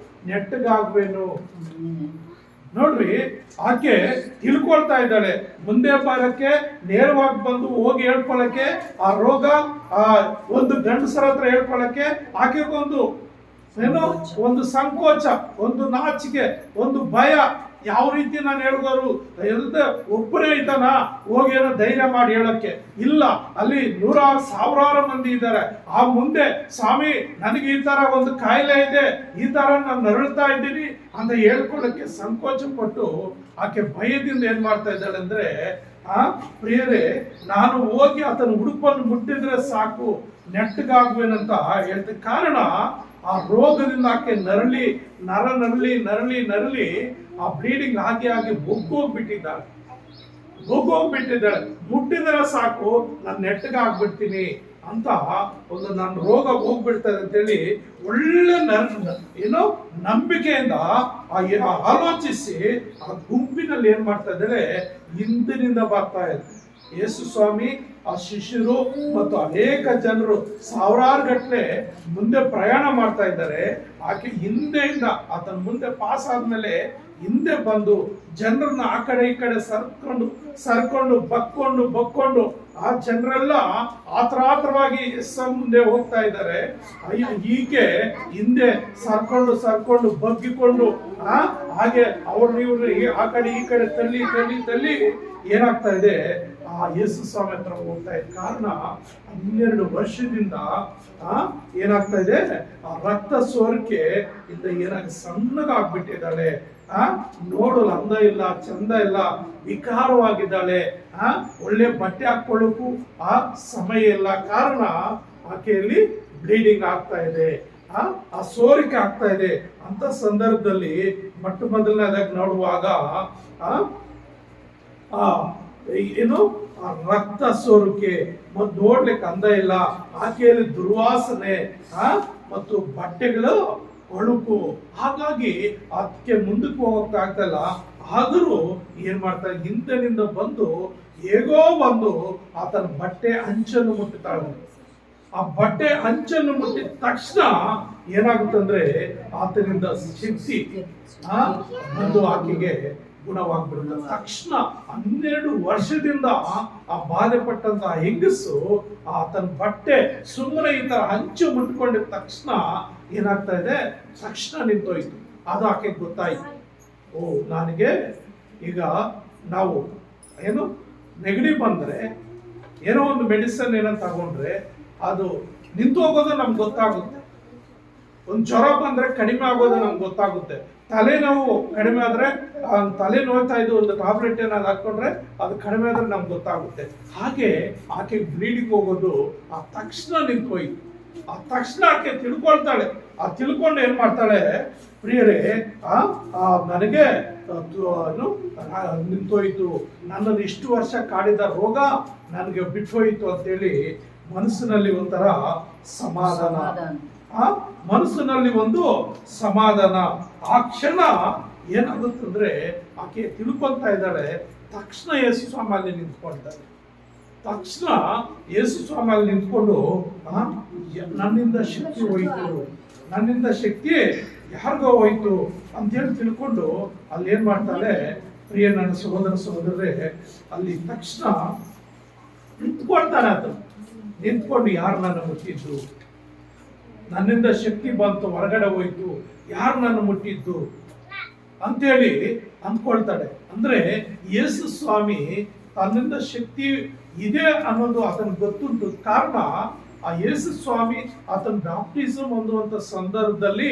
ನೆಟ್ಟಗಾಗ್ಬೇನು. ನೋಡ್ರಿ, ಆಕೆ ತಿಳ್ಕೊಳ್ತಾ ಇದ್ದಾಳೆ, ಮುಂದೆ ಬರಕ್ಕೆ ನೇರವಾಗಿ ಬಂದು ಹೋಗಿ ಹೇಳ್ಕೊಳಕ್ಕೆ, ಆ ರೋಗ ಒಂದು ಗಂಡಸರ ಹತ್ರ ಹೇಳ್ಕೊಳಕ್ಕೆ ಆಕೆಗೊಂದು ಒಂದು ಸಂಕೋಚ, ಒಂದು ನಾಚಿಕೆ, ಒಂದು ಭಯ. ಯಾವ ರೀತಿ ನಾನು ಹೇಳಿದವರು ಒಬ್ಬರೇ ಇದ್ದಾನ ಹೋಗಿ ಏನೋ ಧೈರ್ಯ ಮಾಡಿ ಹೇಳಕ್ಕೆ ಇಲ್ಲ, ಅಲ್ಲಿ 100,000 ಮಂದಿ ಇದ್ದಾರೆ. ಆ ಮುಂದೆ ಸ್ವಾಮಿ ನನಗೆ ಈ ತರ ಒಂದು ಕಾಯಿಲೆ ಇದೆ, ಈ ತರ ನಾನು ನರಳ್ತಾ ಇದ್ದೀನಿ ಅಂತ ಹೇಳ್ಕೊಳ್ಳಕ್ಕೆ ಸಂಕೋಚ ಪಟ್ಟು ಆಕೆ ಭಯದಿಂದ ಏನ್ ಮಾಡ್ತಾ ಇದ್ದಾಳೆ ಅಂದ್ರೆ, ಪ್ರಿಯರೇ ನಾನು ಹೋಗಿ ಆತನ ಉಡುಪನ್ನು ಮುಟ್ಟಿದ್ರೆ ಸಾಕು, ನೆಟ್ಟಗಾಗ್ಬೇನಂತ ಹೇಳ್ತೆ. ಕಾರಣ ಆ ರೋಗದಿಂದ ಆಕೆ ನರಳಿ ಆ ಬ್ಲೀಡಿಂಗ್ ಆಗಿ ಬೊಗ್ಗೋಗ್ಬಿಟ್ಟಿದ್ದಾಳೆ. ಮುಟ್ಟಿದ್ರೆ ಸಾಕು ನಾನು ನೆಟ್ಟಗಾಗ್ಬಿಡ್ತೀನಿ ಅಂತ ಒಂದು ನನ್ನ ರೋಗ ಹೋಗ್ಬಿಡ್ತದೆ ಅಂತೇಳಿ ಒಳ್ಳೆ ನಂಬಿಕೆಯಿಂದ ಆಲೋಚಿಸಿ ಆ ಗುಂಪಿನಲ್ಲಿ ಏನ್ ಮಾಡ್ತಾ ಇದ್ದಾರೆ, ಹಿಂದಿನಿಂದ ಬರ್ತಾ ಇದೆ. ಯೇಸು ಸ್ವಾಮಿ, ಆ ಶಿಷ್ಯರು ಮತ್ತು ಅನೇಕ ಜನರು 1000 ಗಟ್ಟಲೆ ಮುಂದೆ ಪ್ರಯಾಣ ಮಾಡ್ತಾ ಇದ್ದಾರೆ. ಆಕೆ ಹಿಂದೆಯಿಂದ ಆತನ ಮುಂದೆ ಪಾಸ್ ಆದ್ಮೇಲೆ ಹಿಂದೆ ಬಂದು ಜನರನ್ನ ಆ ಕಡೆ ಈ ಕಡೆ ಸರ್ಕೊಂಡು ಬಕ್ಕೊಂಡು ಆ ಜನರೆಲ್ಲ ಆತರವಾಗಿ ಮುಂದೆ ಹೋಗ್ತಾ ಇದ್ದಾರೆ. ಹೀಗೆ ಹಿಂದೆ ಸರ್ಕೊಂಡು ಬಗ್ಗಿಕೊಂಡು ಹಾಗೆ ಇವ್ರು ಆ ಕಡೆ ಈ ಕಡೆ ತಳ್ಳಿ ಏನಾಗ್ತಾ ಇದೆ, ಆ ಯೇಸು ಸ್ವಾಮಿ ಹತ್ರ ಹೋಗ್ತಾ ಇದೆ. ಕಾರಣ 12 ವರ್ಷದಿಂದ ಏನಾಗ್ತಾ ಇದೆ, ಆ ರಕ್ತ ಸೋರಿಕೆ ಇಂದ ಸಣ್ಣಗಾಗ್ಬಿಟ್ಟಿದ್ದಾಳೆ. ನೋಡಲು ಅಂದ ಇಲ್ಲ, ಚಂದ ಇಲ್ಲ, ವಿಕಾರವಾಗಿದ್ದಾಳೆ. ಒಳ್ಳೆ ಬಟ್ಟೆ ಹಾಕೊಳ್ಳೋಕು ಆ ಸಮಯ ಇಲ್ಲ. ಕಾರಣ ಆಕೆಯಲ್ಲಿ ಬ್ಲೀಡಿಂಗ್ ಆಗ್ತಾ ಇದೆ, ಆ ಸೋರಿಕೆ ಆಗ್ತಾ ಇದೆ. ಅಂತ ಸಂದರ್ಭದಲ್ಲಿ ಮೊದಲನೇದಾಗಿ ನೋಡುವಾಗ ರಕ್ತ ಸೋರಿಕೆ ಮತ್ತು ನೋಡ್ಲಿಕ್ಕೆ ಅಂದ ಇಲ್ಲ, ಆಕೆಯಲ್ಲಿ ದುರ್ವಾಸನೆ ಮತ್ತು ಬಟ್ಟೆಗಳು ಕೊಳುಕು. ಹಾಗಾಗಿ ಅದಕ್ಕೆ ಮುಂದಕ್ಕೆ ಹೋಗಕ್ಕೆ ಆಗ್ತಲ್ಲ. ಆದರೂ ಏನ್ ಮಾಡ್ತಾರೆ, ಹಿಂದಿನಿಂದ ಬಂದು ಹೇಗೋ ಬಂದು ಆತನ ಬಟ್ಟೆ ಅಂಚನ್ನು ಮುಟ್ಟುತ್ತಾಳೆ. ಆ ಬಟ್ಟೆ ಅಂಚನ್ನು ಮುಟ್ಟಿದ ತಕ್ಷಣ ಏನಾಗುತ್ತಂದ್ರೆ ಆತನಿಂದ ಶಕ್ತಿ ಬಂದು ಆಕೆಗೆ ಗುಣವಾಗ್ಬಿಡುತ್ತೆ. ತಕ್ಷಣ 12 ವರ್ಷದಿಂದ ಆ ಬಾಧೆ ಪಟ್ಟಂತ ಹೆಂಗಸು ಆತನ ಬಟ್ಟೆ ಸುಮ್ಮನೆ ಈ ತರ ಹಂಚು ಮುಟ್ಕೊಂಡಿದ ತಕ್ಷಣ ಏನಾಗ್ತಾ ಇದೆ, ತಕ್ಷಣ ನಿಂತೋಯ್ತು. ಅದು ಆಕೆಗೆ ಗೊತ್ತಾಯ್ತು, ನನಗೆ ಈಗ ನಾವು ನೆಗಡಿ ಬಂದ್ರೆ ಏನೋ ಒಂದು ಮೆಡಿಸಿನ್ ಏನೋ ತಗೊಂಡ್ರೆ ಅದು ನಿಂತು ಹೋಗೋದು ನಮ್ಗೆ ಗೊತ್ತಾಗುತ್ತೆ. ಒಂದು ಜ್ವರ ಬಂದ್ರೆ ಕಡಿಮೆ ಆಗೋದು ನಮ್ಗೆ ಗೊತ್ತಾಗುತ್ತೆ. ತಲೆನೋವು ಕಡಿಮೆ ಆದ್ರೆ ತಲೆ ನೋಯ್ತಾ ಇದ್ದು ಒಂದು ಟ್ಯಾಬ್ಲೆಟ್ ಏನಾದ್ರು ಹಾಕೊಂಡ್ರೆ ಅದು ಕಡಿಮೆ ಆದ್ರೆ ನಮ್ಗೆ ಗೊತ್ತಾಗುತ್ತೆ. ಹಾಗೆ ಆಕೆ ಬ್ಲೀಡಿಂಗ್ ಹೋಗೋದು ಆ ತಕ್ಷಣ ನಿಂತೋಯ್ತು. ಆ ತಕ್ಷಣ ಆಕೆ ತಿಳ್ಕೊಳ್ತಾಳೆ. ಆ ತಿಳ್ಕೊಂಡು ಏನ್ ಮಾಡ್ತಾಳೆ, ಪ್ರಿಯರೇ ನನಗೆ ನಿಂತೋಯ್ತು, ನನ್ನನ್ನು ಇಷ್ಟು ವರ್ಷ ಕಾಡಿದ ರೋಗ ನನಗೆ ಬಿಟ್ಟು ಹೋಯಿತು ಅಂತೇಳಿ ಮನಸ್ಸಿನಲ್ಲಿ ಒಂಥರ ಸಮಾಧಾನ, ಮನಸ್ಸಿನಲ್ಲಿ ಒಂದು ಸಮಾಧಾನ. ಆ ಕ್ಷಣ ಏನಾಗುತ್ತಂದ್ರೆ ಆಕೆ ತಿಳ್ಕೊಳ್ತಾ ಇದ್ದಾಳೆ. ತಕ್ಷಣ ಯೇಸು ಸ್ವಾಮಿ ಅಲ್ಲಿ ನಿಂತ್ಕೊಳ್ತಾರೆ. ತಕ್ಷಣ ಯೇಸು ಸ್ವಾಮಿ ಅಲ್ಲಿ ನಿಂತ್ಕೊಂಡು ನನ್ನಿಂದ ಶಕ್ತಿ ಹೋಯಿತು, ನನ್ನಿಂದ ಶಕ್ತಿ ಯಾರಿಗೋ ಹೋಯ್ತು ಅಂತೇಳಿ ತಿಳ್ಕೊಂಡು ಅಲ್ಲಿ ಏನ್ ಮಾಡ್ತಾಳೆ, ಪ್ರಿಯ ನನ್ನ ಸಹೋದರರೇ, ಅಲ್ಲಿ ತಕ್ಷಣ ನಿಂತ್ಕೊಳ್ತಾನೆ. ಅದು ನಿಂತ್ಕೊಂಡು ಯಾರು ನನ್ನ ಮುಟ್ಟಿದ್ದು, ನನ್ನಿಂದ ಶಕ್ತಿ ಬಂತು, ಹೊರಗಡೆ ಹೋಯ್ತು, ಯಾರು ನನ್ನ ಮುಟ್ಟಿದ್ದು ಅಂತೇಳಿ ಅಂದ್ಕೊಳ್ತಾಳೆ. ಅಂದ್ರೆ ಯೇಸು ಸ್ವಾಮಿ ತನ್ನಿಂದ ಶಕ್ತಿ ಇದೆ ಅನ್ನೋದು ಆತನಿಗೆ ಗೊತ್ತುಂಟು. ಕಾರಣ ಆ ಯೇಸು ಸ್ವಾಮಿ ಆತನ ಬ್ಯಾಪ್ಟಿಸಮ್ ಹೊಂದುವಂತ ಸಂದರ್ಭದಲ್ಲಿ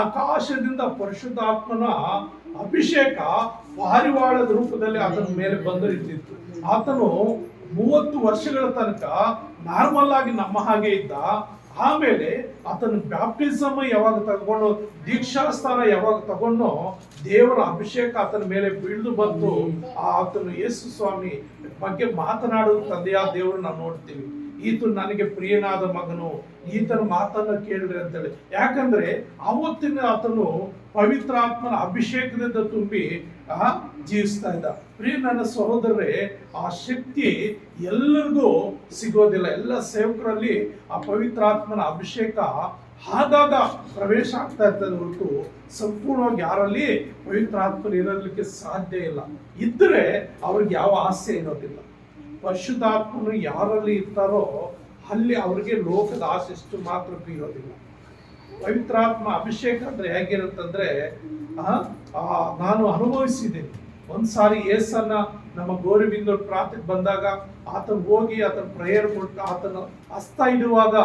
ಆಕಾಶದಿಂದ ಪರಿಶುದ್ಧಾತ್ಮನ ಅಭಿಷೇಕ ಪಾರಿವಾಳದ ರೂಪದಲ್ಲಿ ಆತನ ಮೇಲೆ ಬಂದಿರ್ತಿತ್ತು. ಆತನು 30 ವರ್ಷಗಳ ತನಕ ನಾರ್ಮಲ್ ಆಗಿ ನಮ್ಮ ಹಾಗೆ ಇದ್ದ. ಆಮೇಲೆ ಆತನ ಬ್ಯಾಪ್ಟಿಸಮ್ ಯಾವಾಗ ತಗೊಂಡು, ದೀಕ್ಷಾಸ್ಥಾನ ಯಾವಾಗ ತಗೊಂಡು, ದೇವರ ಅಭಿಷೇಕ ಆತನ ಮೇಲೆ ಬೀಳ್ದು ಬಂತು. ಆತನು ಯೇಸು ಸ್ವಾಮಿ ಬಗ್ಗೆ ಮಾತನಾಡುವ ತಂದೆಯ ದೇವರು ನಾವು ನೋಡ್ತೀವಿ. ಈತ ನನಗೆ ಪ್ರಿಯನಾದ ಮಗನು, ಈತನ ಮಾತನ್ನ ಕೇಳ್ರಿ ಅಂತೇಳಿ. ಯಾಕಂದ್ರೆ ಅವತ್ತಿನ ಆತನು ಪವಿತ್ರಾತ್ಮನ ಅಭಿಷೇಕದಿಂದ ತುಂಬಿ ಜೀವಿಸ್ತಾ ಇದ್ದ. ಪ್ರಿಯ ನನ್ನ ಸಹೋದರರೇ, ಆ ಶಕ್ತಿ ಎಲ್ಲರಿಗೂ ಸಿಗೋದಿಲ್ಲ. ಎಲ್ಲ ಸೇವಕರಲ್ಲಿ ಆ ಪವಿತ್ರಾತ್ಮನ ಅಭಿಷೇಕ ಆಗಾಗ ಪ್ರವೇಶ ಆಗ್ತಾ ಇರ್ತದೆ ಹೊರತು ಸಂಪೂರ್ಣವಾಗಿ ಯಾರಲ್ಲಿ ಪವಿತ್ರಾತ್ಮನ ಇರಲಿಕ್ಕೆ ಸಾಧ್ಯ ಇಲ್ಲ. ಇದ್ರೆ ಅವ್ರಿಗೆ ಯಾವ ಆಸೆ ಇರೋದಿಲ್ಲ. ಪರಿಶುದ್ಧಾತ್ಮನು ಯಾರಲ್ಲಿ ಇರ್ತಾರೋ ಅಲ್ಲಿ ಅವ್ರಿಗೆ ಲೋಕದ ಆಸೆ ಎಷ್ಟು ಮಾತ್ರ ಇರೋದಿಲ್ಲ. ಪವಿತ್ರಾತ್ಮ ಅಭಿಷೇಕ ಅಂದ್ರೆ ಹೇಗಿರುತ್ತಂದ್ರೆ, ನಾನು ಅನುಭವಿಸಿದ್ದೇನೆ. ಒಂದ್ಸಾರಿ ಯೇಸನ್ನ ನಮ್ಮ ಗೋರಿಬಿಂದ ಪ್ರಾರ್ಥನೆ ಬಂದಾಗ ಆತನ ಹೋಗಿ ಆತನ ಪ್ರೇಯರ್ ಮೂಲಕ ಆತನ ಹಸ್ತ ಇಡುವಾಗ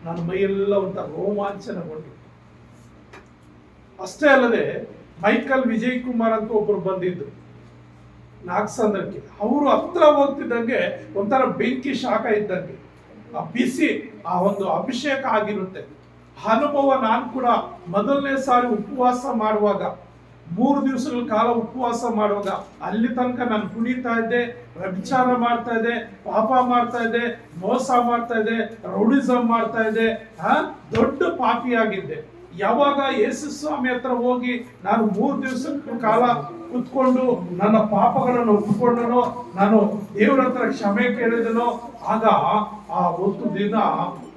ನನ್ನ ಮೈಯೆಲ್ಲ ಒಂಥರ ರೋಮಾಂಚನಗೊಂಡು. ಅಷ್ಟೇ ಅಲ್ಲದೆ ಮೈಕಲ್ ವಿಜಯ್ ಕುಮಾರ್ ಅಂತ ಒಬ್ರು ಬಂದಿದ್ರು ನಾಗಸಂದ್ರಕ್ಕೆ. ಅವರು ಹತ್ರ ಹೋಗ್ತಿದ್ದಂಗೆ ಒಂಥರ ಬೆಂಕಿ ಶಾಖ ಇದ್ದಂಗೆ ಆ ಬಿಸಿ ಆ ಒಂದು ಅಭಿಷೇಕ ಆಗಿರುತ್ತೆ. ಅನುಭವ ನಾನು ಕೂಡ ಮೊದಲನೇ ಸಾರಿ ಉಪವಾಸ ಮಾಡುವಾಗ, 3 ದಿವಸಗಳ ಕಾಲ ಉಪವಾಸ ಮಾಡುವಾಗ ಅಲ್ಲಿ ತನಕ ನಾನು ಕುಣಿತಾ ಇದ್ದೆ, ವ್ಯಭಿಚಾರ ಮಾಡ್ತಾ ಇದ್ದೆ, ಪಾಪ ಮಾಡ್ತಾ ಇದ್ದೆ, ಮೋಸ ಮಾಡ್ತಾ ಇದ್ದೆ, ರೌಡಿಸಮ್ ಮಾಡ್ತಾ ಇದ್ದೆ, ದೊಡ್ಡ ಪಾಪಿಯಾಗಿದ್ದೆ. ಯಾವಾಗ ಯೇಸು ಸ್ವಾಮಿ ಹತ್ರ ಹೋಗಿ ನಾನು 3 ದಿವಸಗಳ ಕಾಲ ಕುತ್ಕೊಂಡು ನನ್ನ ಪಾಪಗಳನ್ನು ಒಪ್ಪಿಕೊಂಡನೋ, ನಾನು ದೇವರ ಹತ್ರ ಕ್ಷಮೆ ಕೇಳಿದನೋ, ಆಗ ಆ ಒಂದು ದಿನ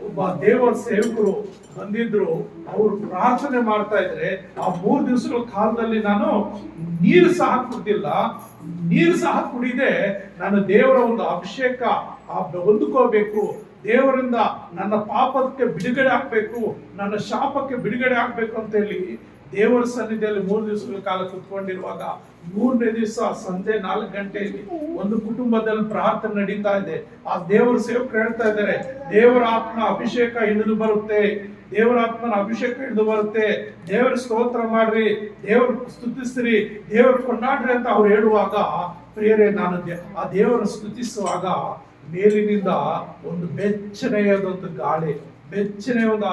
ಒಬ್ಬ ದೇವರ ಸೇವಕರು ಬಂದಿದ್ರು. ಅವರು ಪ್ರಾರ್ಥನೆ ಮಾಡ್ತಾ ಇದ್ರೆ ಆ 3 ದಿವಸಗಳ ಕಾಲದಲ್ಲಿ ನಾನು ನೀರು ಸಹ ಕುಡಿದಿಲ್ಲ. ನೀರು ಸಹ ಕುಡಿದೆ ನಾನು ದೇವರ ಒಂದು ಅಭಿಷೇಕ ಹೊಂದ್ಕೋಬೇಕು, ದೇವರಿಂದ ನನ್ನ ಪಾಪಕ್ಕೆ ಬಿಡುಗಡೆ ಆಗ್ಬೇಕು, ನನ್ನ ಶಾಪಕ್ಕೆ ಬಿಡುಗಡೆ ಆಗ್ಬೇಕು ಅಂತ ಹೇಳಿ ದೇವರ ಸನ್ನಿಧಿಯಲ್ಲಿ 3 ದಿವಸಗಳ ಕಾಲ ಕುತ್ಕೊಂಡಿರುವಾಗ 3ನೇ ದಿವಸ ಸಂಜೆ 4 ಗಂಟೆಯಲ್ಲಿ ಒಂದು ಕುಟುಂಬದಲ್ಲಿ ಪ್ರಾರ್ಥನೆ ನಡೀತಾ ಇದೆ. ಆ ದೇವರ ಸೇವಕರು ಹೇಳ್ತಾ ಇದ್ದಾರೆ, ದೇವರ ಆತ್ಮನ ಅಭಿಷೇಕ ಇಳಿದು ಬರುತ್ತೆ, ದೇವರ ಆತ್ಮನ ಅಭಿಷೇಕ ಇಳಿದು ಬರುತ್ತೆ, ದೇವರ ಸ್ತೋತ್ರ ಮಾಡ್ರಿ, ದೇವರ ಸ್ತುತಿಸ್ರಿ, ದೇವರ ಕೊಂಡಾಡ್ರಿ ಅಂತ ಅವ್ರು ಹೇಳುವಾಗ, ಪ್ರಿಯರೇ, ನಾನು ಆ ದೇವರ ಸ್ತುತಿಸುವಾಗ ಮೇಲಿನಿಂದ ಒಂದು ಬೆಚ್ಚನೆಯಾದೊಂದು ಗಾಳಿ, ಬೆಚ್ಚನೆಯ ಒಂದು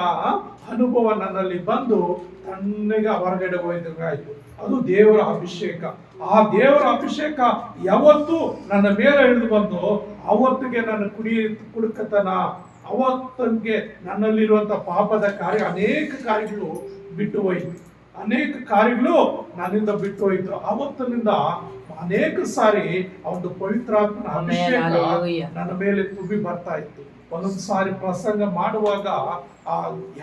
ಅನುಭವ ನನ್ನಲ್ಲಿ ಬಂದು ತಣ್ಣಗೆ ಹೊರಗಡೆ ಹೋಯ್ದಂಗಾಯ್ತು. ಅದು ದೇವರ ಅಭಿಷೇಕ. ಆ ದೇವರ ಅಭಿಷೇಕ ಯಾವತ್ತು ನನ್ನ ಮೇಲೆ ಇಳಿದು ಬಂದು ಅವತ್ತಿಗೆ ನನ್ನ ಕುಡುಕತನ, ಅವತ್ತಿಗೆ ನನ್ನಲ್ಲಿರುವಂತ ಪಾಪದ ಕಾರ್ಯ, ಅನೇಕ ಕಾರ್ಯಗಳು ಬಿಟ್ಟು ಹೋಯ್ತು. ಅನೇಕ ಕಾರ್ಯಗಳು ನನ್ನಿಂದ ಬಿಟ್ಟು ಹೋಯ್ತು. ಅವತ್ತಿನಿಂದ ಅನೇಕ ಸಾರಿ ಒಂದು ಪವಿತ್ರಾತ್ಮನ ಅಭಿಷೇಕ ನನ್ನ ಮೇಲೆ ತುಂಬಿ ಬರ್ತಾ ಇತ್ತು. ಒಂದೊಂದು ಸಾರಿ ಪ್ರಸಂಗ ಮಾಡುವಾಗ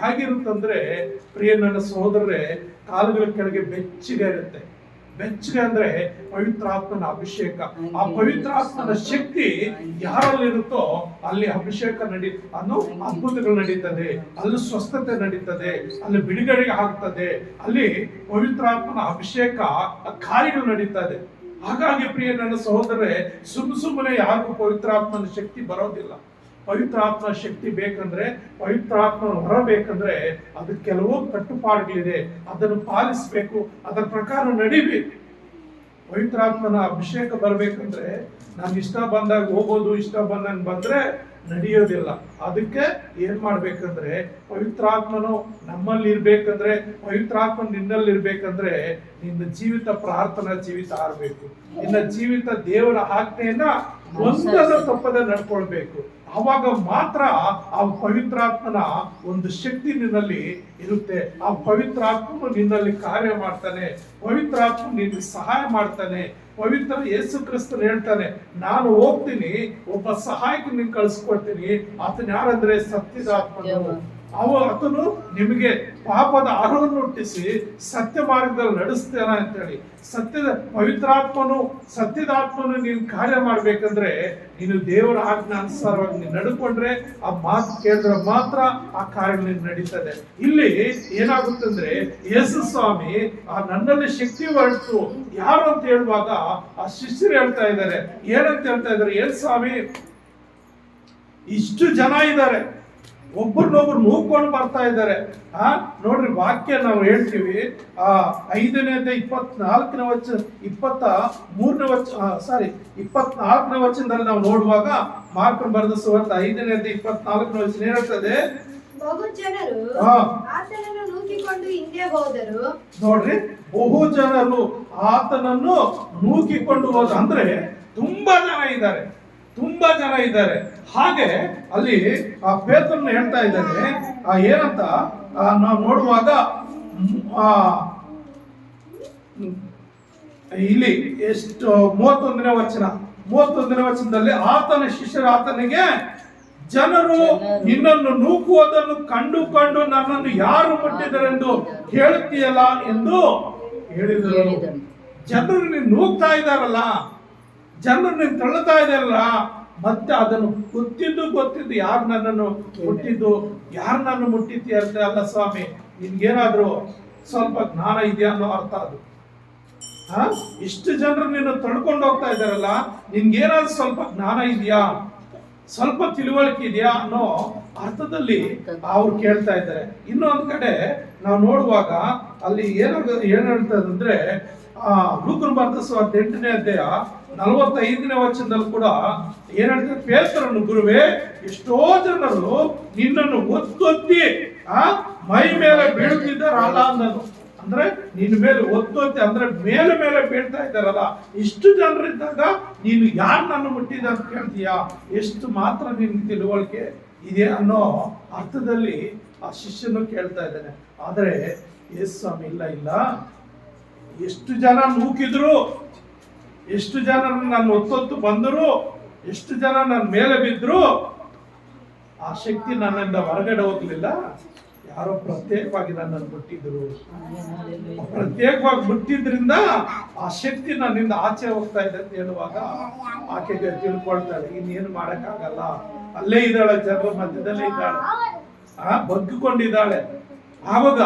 ಹೇಗಿರುತ್ತಂದ್ರೆ, ಪ್ರಿಯ ನನ್ನ ಸಹೋದರರೇ, ಕಾಲುಗಳ ಕೆಳಗೆ ಬೆಚ್ಚಗೆ ಇರುತ್ತೆ. ಬೆಚ್ಚಗೆ ಅಂದ್ರೆ ಪವಿತ್ರಾತ್ಮನ ಅಭಿಷೇಕ. ಆ ಪವಿತ್ರಾತ್ಮನ ಶಕ್ತಿ ಯಾರಲ್ಲಿರುತ್ತೋ ಅಲ್ಲಿ ಅಭಿಷೇಕ ಅನ್ನೋ ಅದ್ಭುತಗಳು ನಡೀತದೆ, ಅಲ್ಲಿ ಸ್ವಸ್ಥತೆ ನಡೀತದೆ, ಅಲ್ಲಿ ಬಿಡುಗಡೆ ಆಗ್ತದೆ, ಅಲ್ಲಿ ಪವಿತ್ರಾತ್ಮನ ಅಭಿಷೇಕ ಕಾರ್ಯಗಳು ನಡೀತದೆ. ಹಾಗಾಗಿ ಪ್ರಿಯ ನನ್ನ ಸಹೋದರರೇ, ಸುಮ್ಮನೆ ಯಾರಿಗೂ ಪವಿತ್ರಾತ್ಮನ ಶಕ್ತಿ ಬರೋದಿಲ್ಲ. ಪವಿತ್ರಾತ್ಮ ಶಕ್ತಿ ಬೇಕಂದ್ರೆ, ಪವಿತ್ರಾತ್ಮ ಹೊರಬೇಕಂದ್ರೆ ಅದು ಕೆಲವು ಕಟ್ಟುಪಾಡುಗಳಿದೆ, ಅದನ್ನು ಪಾಲಿಸಬೇಕು, ಅದರ ಪ್ರಕಾರ ನಡಿಬೇಕು. ಪವಿತ್ರಾತ್ಮನ ಅಭಿಷೇಕ ಬರ್ಬೇಕಂದ್ರೆ ನಾನು ಇಷ್ಟ ಬಂದಾಗ ಹೋಗೋದು, ಇಷ್ಟ ಬಂದಂಗೆ ಬಂದ್ರೆ ನಡೆಯೋದಿಲ್ಲ. ಅದಕ್ಕೆ ಏನ್ ಮಾಡ್ಬೇಕಂದ್ರೆ ಪವಿತ್ರಾತ್ಮನು ನಮ್ಮಲ್ಲಿ ಇರ್ಬೇಕಂದ್ರೆ, ಪವಿತ್ರಾತ್ಮ ನಿನ್ನಲ್ಲಿ ಇರ್ಬೇಕಂದ್ರೆ ನಿನ್ನ ಜೀವಿತ ಪ್ರಾರ್ಥನಾ ಜೀವಿತ ಆರ್ಬೇಕು. ನಿನ್ನ ಜೀವಿತ ದೇವರ ಆಜ್ಞೆಯನ್ನ ಒಂದನ್ನು ತಪ್ಪದೆ ನಡ್ಕೊಳ್ಬೇಕು. ಆವಾಗ ಮಾತ್ರ ಆ ಪವಿತ್ರಾತ್ಮನ ಒಂದು ಶಕ್ತಿ ನಿನ್ನಲ್ಲಿ ಇರುತ್ತೆ. ಆ ಪವಿತ್ರಾತ್ಮನು ನಿನ್ನಲ್ಲಿ ಕಾರ್ಯ ಮಾಡ್ತಾನೆ, ಪವಿತ್ರಾತ್ಮ ನಿನ್ಗೆ ಸಹಾಯ ಮಾಡ್ತಾನೆ. ಪವಿತ್ರ ಯೇಸು ಕ್ರಿಸ್ತರು ಹೇಳ್ತಾನೆ, ನಾನು ಹೋಗ್ತೀನಿ, ಒಬ್ಬ ಸಹಾಯಕ ನಿನ್ ಕಳಿಸ್ಕೊಡ್ತೀನಿ. ಆತನ ಯಾರಂದ್ರೆ ಸತ್ಯದಾತ್ಮನು. ಆತನು ನಿಮಗೆ ಪಾಪದ ಆಹಾರವನ್ನು ಹುಟ್ಟಿಸಿ ಸತ್ಯ ಮಾರ್ಗದಲ್ಲಿ ನಡೆಸ್ತೇನೆ ಅಂತ ಹೇಳಿ. ಸತ್ಯದಾತ್ಮನು ನೀನು ಕಾರ್ಯ ಮಾಡ್ಬೇಕಂದ್ರೆ ನೀನು ದೇವರ ಆಜ್ಞಾನುಸಾರವಾಗಿ ನೀನು ನಡ್ಕೊಂಡ್ರೆ, ಆ ಮಾತು ಕೇಳಿದ್ರೆ ಮಾತ್ರ ಆ ಕಾರ್ಯ ನೀನು ನಡೀತದೆ. ಇಲ್ಲಿ ಏನಾಗುತ್ತಂದ್ರೆ ಯೇಸು ಸ್ವಾಮಿ ನನ್ನಲ್ಲಿ ಶಕ್ತಿ ಹೊರಟು ಯಾರು ಅಂತ ಹೇಳುವಾಗ ಆ ಶಿಷ್ಯರು ಹೇಳ್ತಾ ಇದ್ದಾರೆ, ಏನಂತ ಹೇಳ್ತಾ ಇದ್ದಾರೆ, ಏನ್ ಸ್ವಾಮಿ ಇಷ್ಟು ಜನ ಇದ್ದಾರೆ, ಒಬ್ಬರನ್ನೊಬ್ರು ನೂಕೊಂಡು ಬರ್ತಾ ಇದ್ದಾರೆ. ನೋಡ್ರಿ ವಾಕ್ಯ ನಾವು ಹೇಳ್ತೀವಿ, 5ನೇ 24ನೇ ವಚನ 24ನೇ ವಚನದಲ್ಲಿ ನಾವು ನೋಡುವಾಗ, ಮಾರ್ಕನ ಬರೆದ ಸುವಾರ್ತೆ 5ನೇ 24ನೇ ವಚನ ಹೇಳ್ತದೆ, ಬಹು ಜನರು ಆತನನ್ನು ನೂಕಿಕೊಂಡು ಹಿಂದೆ ಹೋದರು. ನೋಡ್ರಿ, ಬಹು ಜನರು ಆತನನ್ನು ನೂಕಿಕೊಂಡು ಹೋದ ಅಂದ್ರೆ ತುಂಬಾ ಜನ ಇದ್ದಾರೆ. ಹಾಗೆ ಅಲ್ಲಿ ಆ ಪೇತ್ರನು ಹೇಳ್ತಾ ಇದ್ದಾನೆ, ಏನಂತ ನಾವು ನೋಡುವಾಗ ಇಲ್ಲಿ ಎಷ್ಟು 31ನೇ ವಚನದಲ್ಲಿ ಆತನ ಶಿಷ್ಯರು ಆತನಿಗೆ, ಜನರು ನಿನ್ನನ್ನು ನೂಕುವುದನ್ನು ಕಂಡು ನನ್ನನ್ನು ಯಾರು ಮುಟ್ಟಿದರೆಂದು ಹೇಳುತ್ತೀಯಲ್ಲ ಎಂದು ಹೇಳಿದರು. ಜನರು ನೀನು ನೂಕ್ತಾ ಇದ್ದಾರಲ್ಲ, ಜನರು ನೀನು ತಳ್ಳುತ್ತಾ ಇದ್ದಾರಲ್ಲ, ಮತ್ತೆ ಅದನ್ನು ಗೊತ್ತಿದ್ದು ಯಾರು ನನ್ನನ್ನು ಮುಟ್ಟಿದ್ದಿ ಅಂತ ಅಲ್ಲ ಸ್ವಾಮಿ, ನಿನ್ಗೇನಾದ್ರು ಸ್ವಲ್ಪ ಜ್ಞಾನ ಇದೆಯಾ ಅನ್ನೋ ಅರ್ಥ ಅದು. ಇಷ್ಟು ಜನರು ನಿನ್ನ ತಳ್ಕೊಂಡು ಹೋಗ್ತಾ ಇದ್ದಾರಲ್ಲ, ನಿನ್ಗೇನಾದ್ರು ಸ್ವಲ್ಪ ಜ್ಞಾನ ಇದೆಯಾ, ಸ್ವಲ್ಪ ತಿಳುವಳಿಕೆ ಇದೆಯಾ ಅನ್ನೋ ಅರ್ಥದಲ್ಲಿ ಅವ್ರು ಕೇಳ್ತಾ ಇದ್ದಾರೆ. ಇನ್ನೊಂದು ಕಡೆ ನಾವು ನೋಡುವಾಗ ಅಲ್ಲಿ ಏನ್ ಹೇಳ್ತದಂದ್ರೆ, ಲೂಕನ ಬರೆದ ಸುವಾರ್ತೆ 8ನೇ ಅಧ್ಯಾಯ 45ನೇ ವಚನದಲ್ಲಿ ಕೂಡ ಏನ್ ಹೇಳ್ತಾರೆ, ಪೇತ್ರನು, ಗುರುವೇ ಎಷ್ಟೋ ಜನರು ನಿನ್ನನ್ನು ಒತ್ತೊತ್ತಿ ಮೈ ಮೇಲೆ ಬೀಳುತ್ತಿದ್ದಾರಲ್ಲ ಅಂದನು. ಅಂದ್ರೆ ನಿನ್ನ ಮೇಲೆ ಒತ್ತೊತ್ತಿ ಅಂದ್ರೆ ಮೇಲೆ ಬೀಳ್ತಾ ಇದ್ದಾರಲ್ಲ, ಇಷ್ಟು ಜನರಿದ್ದಾಗ ನೀನು ಯಾರು ನನ್ನ ಮುಟ್ಟಿದ ಅಂತ ಕೇಳ್ತೀಯಾ, ಎಷ್ಟು ಮಾತ್ರ ನಿನ್ಗೆ ತಿಳುವಳಿಕೆ ಇದೆ ಅನ್ನೋ ಅರ್ಥದಲ್ಲಿ ಆ ಶಿಷ್ಯನು ಕೇಳ್ತಾ ಇದ್ದಾನೆ. ಆದ್ರೆ ಯೇಸು ಸ್ವಾಮಿ ಇಲ್ಲ, ಎಷ್ಟು ಜನ ನೂಕಿದ್ರು, ಎಷ್ಟು ಜನ ನನ್ನ ಒತ್ತೊತ್ತು ಬಂದರು, ಎಷ್ಟು ಜನ ನನ್ನ ಮೇಲೆ ಬಿದ್ರು, ಆ ಶಕ್ತಿ ನನ್ನಿಂದ ಹೊರಗಡೆ ಹೋಗ್ಲಿಲ್ಲ. ಯಾರೋ ಪ್ರತ್ಯೇಕವಾಗಿ ನನ್ನನ್ನು ಮುಟ್ಟಿದ್ರು, ಪ್ರತ್ಯೇಕವಾಗಿ ಮುಟ್ಟಿದ್ರಿಂದ ಆ ಶಕ್ತಿ ನನ್ನಿಂದ ಆಚೆ ಹೋಗ್ತಾ ಇದೆ ಅಂತ ಹೇಳುವಾಗ ಆಕೆಗೆ ತಿಳ್ಕೊಳ್ತಾಳೆ, ಇನ್ನೇನು ಮಾಡಕ್ಕಾಗಲ್ಲ, ಅಲ್ಲೇ ಇದ್ದಾಳೆ, ಜನರ ಮಧ್ಯದಲ್ಲೇ ಇದ್ದಾಳೆ, ಬಗ್ಗಿಕೊಂಡಿದ್ದಾಳೆ. ಆವಾಗ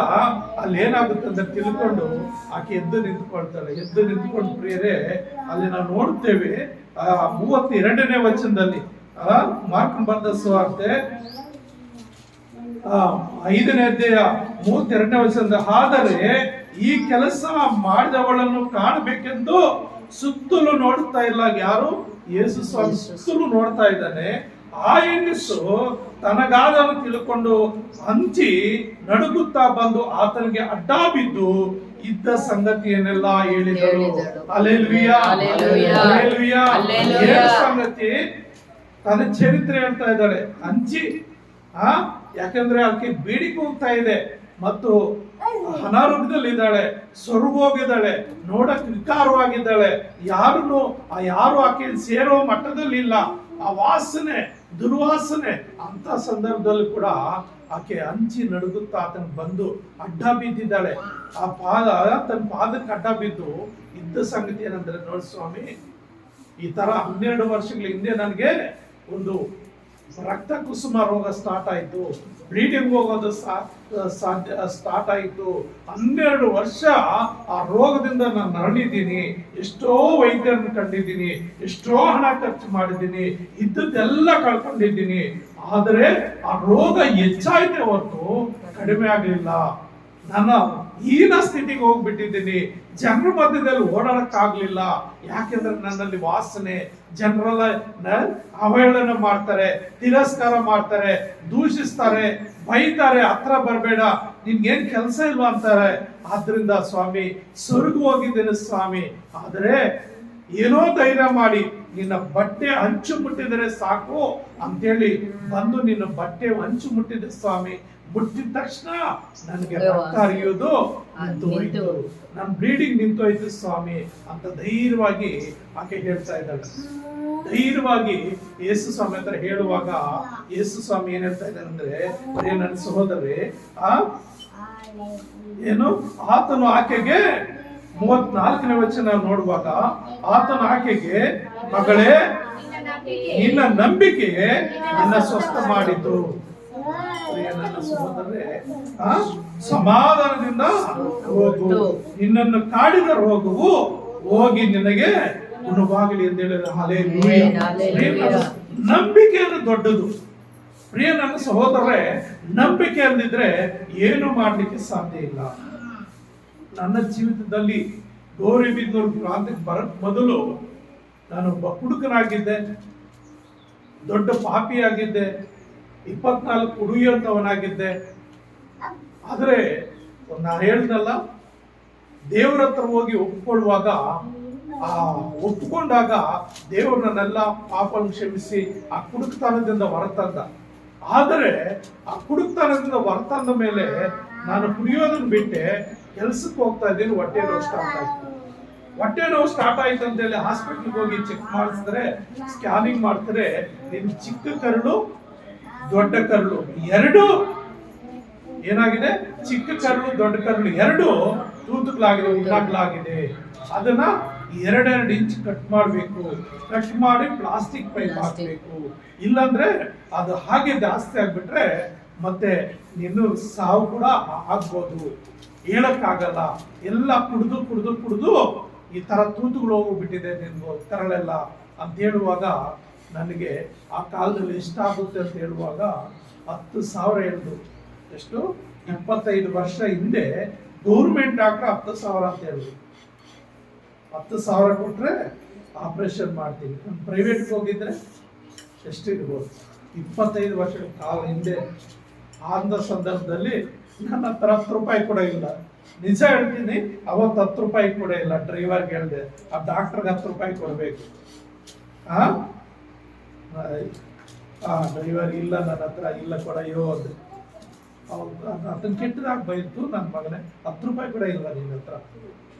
ಅಲ್ಲಿ ಏನಾಗುತ್ತೆ ಅಂತ ತಿಳ್ಕೊಂಡು ಆಕೆ ಎದ್ದು ನಿಂತ್ಕೊಂಡು ಪ್ರಿಯರೇ, ಅಲ್ಲಿ ನಾವು ನೋಡ್ತೇವೆ 32ನೇ ವಚನದಲ್ಲಿ, ಮಾರ್ಕನ ಬರೆದ ಸುವಾರ್ತೆ 5ನೇ ಅಧ್ಯಾಯ 32ನೇ ವಚನದಲ್ಲಿ, ಆದರೆ ಈ ಕೆಲಸ ಮಾಡಿದವಳನ್ನು ಕಾಣಬೇಕೆಂದು ಸುತ್ತಲೂ ನೋಡ್ತಾ ಇಲ್ಲ. ಯಾರು? ಯೇಸು ಸ್ವಾಮಿ ಸುತ್ತಲೂ ನೋಡ್ತಾ ಇದ್ದಾನೆ. ಆ ಹೆಂಗಸು ತನಗಾದನ್ನು ತಿಳ್ಕೊಂಡು ಹಂಚಿ ನಡುಗುತ್ತಾ ಬಂದು ಆತನಿಗೆ ಅಡ್ಡ ಬಿದ್ದು ಇದ್ದ ಸಂಗತಿಯನ್ನೆಲ್ಲ ಹೇಳಿದಳು. Hallelujah, hallelujah. ಏನು ಸಂಗತಿ? ತನ್ನ ಚರಿತ್ರೆ ಹೇಳ್ತಾ ಇದ್ದಾಳೆ ಹಂಚಿ. ಯಾಕಂದ್ರೆ ಆಕೆ ಬೇಡಿಕೆ ಹೋಗ್ತಾ ಇದೆ ಮತ್ತು ಅನಾರೋಗ್ಯದಲ್ಲಿ ಇದ್ದಾಳೆ, ಸೊರಗೋಗಿದ್ದಾಳೆ, ನೋಡಕ್ ವಿಕಾರವಾಗಿದ್ದಾಳೆ, ಯಾರು ಆಕೆ ಸೇರೋ ಮಟ್ಟದಲ್ಲಿ ಇಲ್ಲ. ಆ ವಾಸನೆ, ದುರ್ವಾಸನೆ, ಅಂತ ಸಂದರ್ಭದಲ್ಲಿ ಕೂಡ ಆಕೆ ಹಂಚಿ ನಡುಗುತ್ತಾ ಆತನ ಬಂದು ಅಡ್ಡ ಬಿದ್ದಿದ್ದಾಳೆ. ತನ್ನ ಪಾದಕ್ಕೆ ಅಡ್ಡ ಬಿದ್ದು ಇದ್ದ ಸಂಗತಿ ಏನಂದ್ರೆ, ನೋಡಿ ಸ್ವಾಮಿ, ಈ ತರ 12 ವರ್ಷಗಳ ಹಿಂದೆ ನನಗೆ ಒಂದು ರಕ್ತ ಕುಸುಮ ರೋಗ ಸ್ಟಾರ್ಟ್ ಆಯ್ತು, ಬ್ಲೀಡಿಂಗ್ ಹೋಗೋದು ಸ್ಟಾರ್ಟ್ ಆಯಿತು. 12 ವರ್ಷ ಆ ರೋಗದಿಂದ ನಾನು ನರಳಿದ್ದೀನಿ, ಎಷ್ಟೋ ವೈದ್ಯರನ್ನು ಕಂಡಿದ್ದೀನಿ, ಎಷ್ಟೋ ಹಣ ಖರ್ಚು ಮಾಡಿದ್ದೀನಿ, ಇದ್ದದ್ದೆಲ್ಲ ಕಳ್ಕೊಂಡಿದ್ದೀನಿ. ಆದರೆ ಆ ರೋಗ ಹೆಚ್ಚಾಯ್ತೆ ಹೊರತು ಕಡಿಮೆ ಆಗಲಿಲ್ಲ. ನಾನು ಹೀನ ಸ್ಥಿತಿಗೆ ಹೋಗ್ಬಿಟ್ಟಿದ್ದೀನಿ. ಜನರ ಮಧ್ಯದಲ್ಲಿ ಓಡಾಡಕ್ಕಾಗ್ಲಿಲ್ಲ. ಯಾಕೆಂದ್ರೆ ನನ್ನಲ್ಲಿ ವಾಸನೆ, ಜನರೆಲ್ಲ ಅವಹೇಳನ ಮಾಡ್ತಾರೆ, ತಿರಸ್ಕಾರ ಮಾಡ್ತಾರೆ, ದೂಷಿಸ್ತಾರೆ, ಬೈತಾರೆ, ಹತ್ರ ಬರಬೇಡ, ನಿನ್ಗೇನ್ ಕೆಲಸ ಇಲ್ವಾ ಅಂತಾರೆ. ಆದ್ರಿಂದ ಸ್ವಾಮಿ ಸ್ವರ್ಗ ಹೋಗಿದ್ದೇನೆ ಸ್ವಾಮಿ, ಆದ್ರೆ ಏನೋ ಧೈರ್ಯ ಮಾಡಿ ನಿನ್ನ ಬಟ್ಟೆ ಅಂಚು ಮುಟ್ಟಿದರೆ ಸಾಕು ಅಂತೇಳಿ ಬಂದು ನಿನ್ನ ಬಟ್ಟೆ ಅಂಚು ಮುಟ್ಟಿದೆ ಸ್ವಾಮಿ. ಮುಟ್ಟಿದ ತಕ್ಷಣ ನನಗೆ ರಕ್ತ ಹರಿಯೋದು ನಿಂತೋಯ್ತು, ನನ್ನ ಬ್ಲೀಡಿಂಗ್ ನಿಂತೋಯ್ತು ಸ್ವಾಮಿ ಅಂತ ಧೈರ್ಯವಾಗಿ ಆಕೆ ಹೇಳ್ತಾ ಇದ್ದಾಳೆ. ಧೈರ್ಯವಾಗಿ ಯೇಸು ಸ್ವಾಮಿ ಹತ್ರ ಹೇಳುವಾಗ ಯೇಸು ಸ್ವಾಮಿ ಏನ್ ಹೇಳ್ತಾ ಇದ್ದಾರೆ ಅಂದ್ರೆ, ನನ್ನ ಸಹೋದರಿ ಏನು ಆತನು ಆಕೆಗೆ 34ನೇ ವಚನ ನೋಡುವಾಗ ಆತನು ಆಕೆಗೆ, ಮಗಳೇ ನಿನ್ನ ನಂಬಿಕೆ ನಿನ್ನ ಸ್ವಸ್ಥ ಮಾಡಿತು. ನನ್ನ ಸಹೋದರರೇ, ಸಮಾಧಾನದಿಂದ ಹೋಗು, ನಿನ್ನನ್ನು ಕಾಡಿದ ರೋಗವು ಹೋಗಿ ನಿನಗೆ ಗುಣವಾಗಲಿ ಎಂದು ಹೇಳಿದ. ಹಲ್ಲೆಲೂಯಾ. ನಂಬಿಕೆಯನ್ನು ದೊಡ್ಡದು. ಪ್ರಿಯ ನನ್ನ ಸಹೋದರರೇ, ನಂಬಿಕೆ ಅಂದಿದ್ರೆ ಏನು ಮಾಡ್ಲಿಕ್ಕೆ ಸಾಧ್ಯ ಇಲ್ಲ. ನನ್ನ ಜೀವಿತದಲ್ಲಿ ಗೌರಿಬಿದನೂರು ಪ್ರಾಂತ್ಯಕ್ಕೆ ಬರಕ್ ಮೊದಲು ನಾನು ಒಬ್ಬ ಹುಡುಗನಾಗಿದ್ದೆ, ದೊಡ್ಡ ಪಾಪಿಯಾಗಿದ್ದೆ, 24 ಕುಡಿಯುವಂತವನಾಗಿದ್ದೆ. ಆದ್ರೆ ನಾನು ಹೇಳ್ದಲ್ಲ, ದೇವರ ಹತ್ರ ಹೋಗಿ ಒಪ್ಕೊಳ್ಳುವಾಗ, ಒಪ್ಕೊಂಡಾಗ ದೇವರು ನನ್ನೆಲ್ಲ ಪಾಪವನ್ನು ಕ್ಷಮಿಸಿ ಆ ಕುಡುಕ್ತನದಿಂದ ಹೊರತಂದ. ಆದರೆ ಆ ಕುಡುಕ್ತನದಿಂದ ಹೊರತಂದ ಮೇಲೆ ನಾನು ಕುಡಿಯೋದನ್ನ ಬಿಟ್ಟೆ, ಕೆಲ್ಸಕ್ಕೆ ಹೋಗ್ತಾ ಇದ್ದೀನಿ. ಹೊಟ್ಟೆ ನೋವು ಸ್ಟಾರ್ಟ್ ಆಯ್ತು. ಹೊಟ್ಟೆ ನೋವು ಸ್ಟಾರ್ಟ್ ಆಯ್ತು ಅಂತೇಳಿ ಹಾಸ್ಪಿಟ್ಲ್ಗೆ ಹೋಗಿ ಚೆಕ್ ಮಾಡಿಸಿದ್ರೆ, ಸ್ಕ್ಯಾನಿಂಗ್ ಮಾಡ್ತಾರೆ, ನಿನ್ ಚಿಕ್ಕ ಕರಳು ದೊಡ್ಡ ಕರಳು ಎರಡು ಏನಾಗಿದೆ, ಚಿಕ್ಕ ಕರಳು ದೊಡ್ಡ ಕರಳು ಎರಡು ತೂತುಗಳಾಗಿದೆ, ಉಂಟಾಗ್ಲಾಗಿದೆ. ಅದನ್ನ 2 ಇಂಚ್ ಕಟ್ ಮಾಡಬೇಕು. ಕಟ್ ಮಾಡಿ ಪ್ಲಾಸ್ಟಿಕ್ ಪೈಪ್ ಹಾಕ್ಬೇಕು. ಇಲ್ಲಾಂದ್ರೆ ಅದು ಹಾಗೆ ಜಾಸ್ತಿ ಆಗ್ಬಿಟ್ರೆ ಮತ್ತೆ ಇನ್ನು ಸಾವು ಕೂಡ ಆಗ್ಬೋದು, ಹೇಳಕ್ಕಾಗಲ್ಲ. ಎಲ್ಲ ಕುಡಿದು ಕುಡಿದು ಕುಡಿದು ಈ ತರ ತೂತುಗಳು ಹೋಗ್ಬಿಟ್ಟಿದೆ ನಿನ್ಗೂ ಕರಳೆಲ್ಲ ಅಂತ ಹೇಳುವಾಗ, ನನಗೆ ಆ ಕಾಲದಲ್ಲಿ ಎಷ್ಟಾಗುತ್ತೆ ಅಂತ ಹೇಳುವಾಗ 10,000 ಹೇಳಿದ್ರು. ಎಷ್ಟು? 25 ವರ್ಷ ಹಿಂದೆ ಗೌರ್ಮೆಂಟ್ ಡಾಕ್ಟರ್ 10,000 ಅಂತ ಹೇಳಿದ್ರು. 10,000 ಕೊಟ್ರೆ ಆಪರೇಷನ್ ಮಾಡ್ತೀನಿ. ನಾನು ಪ್ರೈವೇಟ್ಗೆ ಹೋಗಿದ್ರೆ ಎಷ್ಟು ಇರ್ಬೋದು? 25 ವರ್ಷಗಳ ಕಾಲ ಹಿಂದೆ ಆದ ಸಂದರ್ಭದಲ್ಲಿ ನನ್ನ ಹತ್ರ 10 ರೂಪಾಯಿ ಕೂಡ ಇಲ್ಲ. ನಿಜ ಹೇಳ್ತೀನಿ, ಅವತ್ತು 10 ರೂಪಾಯಿ ಕೂಡ ಇಲ್ಲ. ಡ್ರೈವರ್ಗೆ ಹೇಳಿದೆ, ಆ ಡಾಕ್ಟರ್ಗೆ 10 ರೂಪಾಯಿ ಕೊಡ್ಬೇಕು. ಡ್ರೈವರ್ ಇಲ್ಲ, ನನ್ನ ಹತ್ರ ಇಲ್ಲ ಕೊಡಯ್ಯೋ ಅಂದೆ. ಅದನ್ನ ಕೆಟ್ಟದಾಗ ಬೈತು ನನ್ನ ಮಗನೇ, 10 ರೂಪಾಯಿ ಕೂಡ ಇಲ್ಲ ನಿನ್ನ ಹತ್ರ,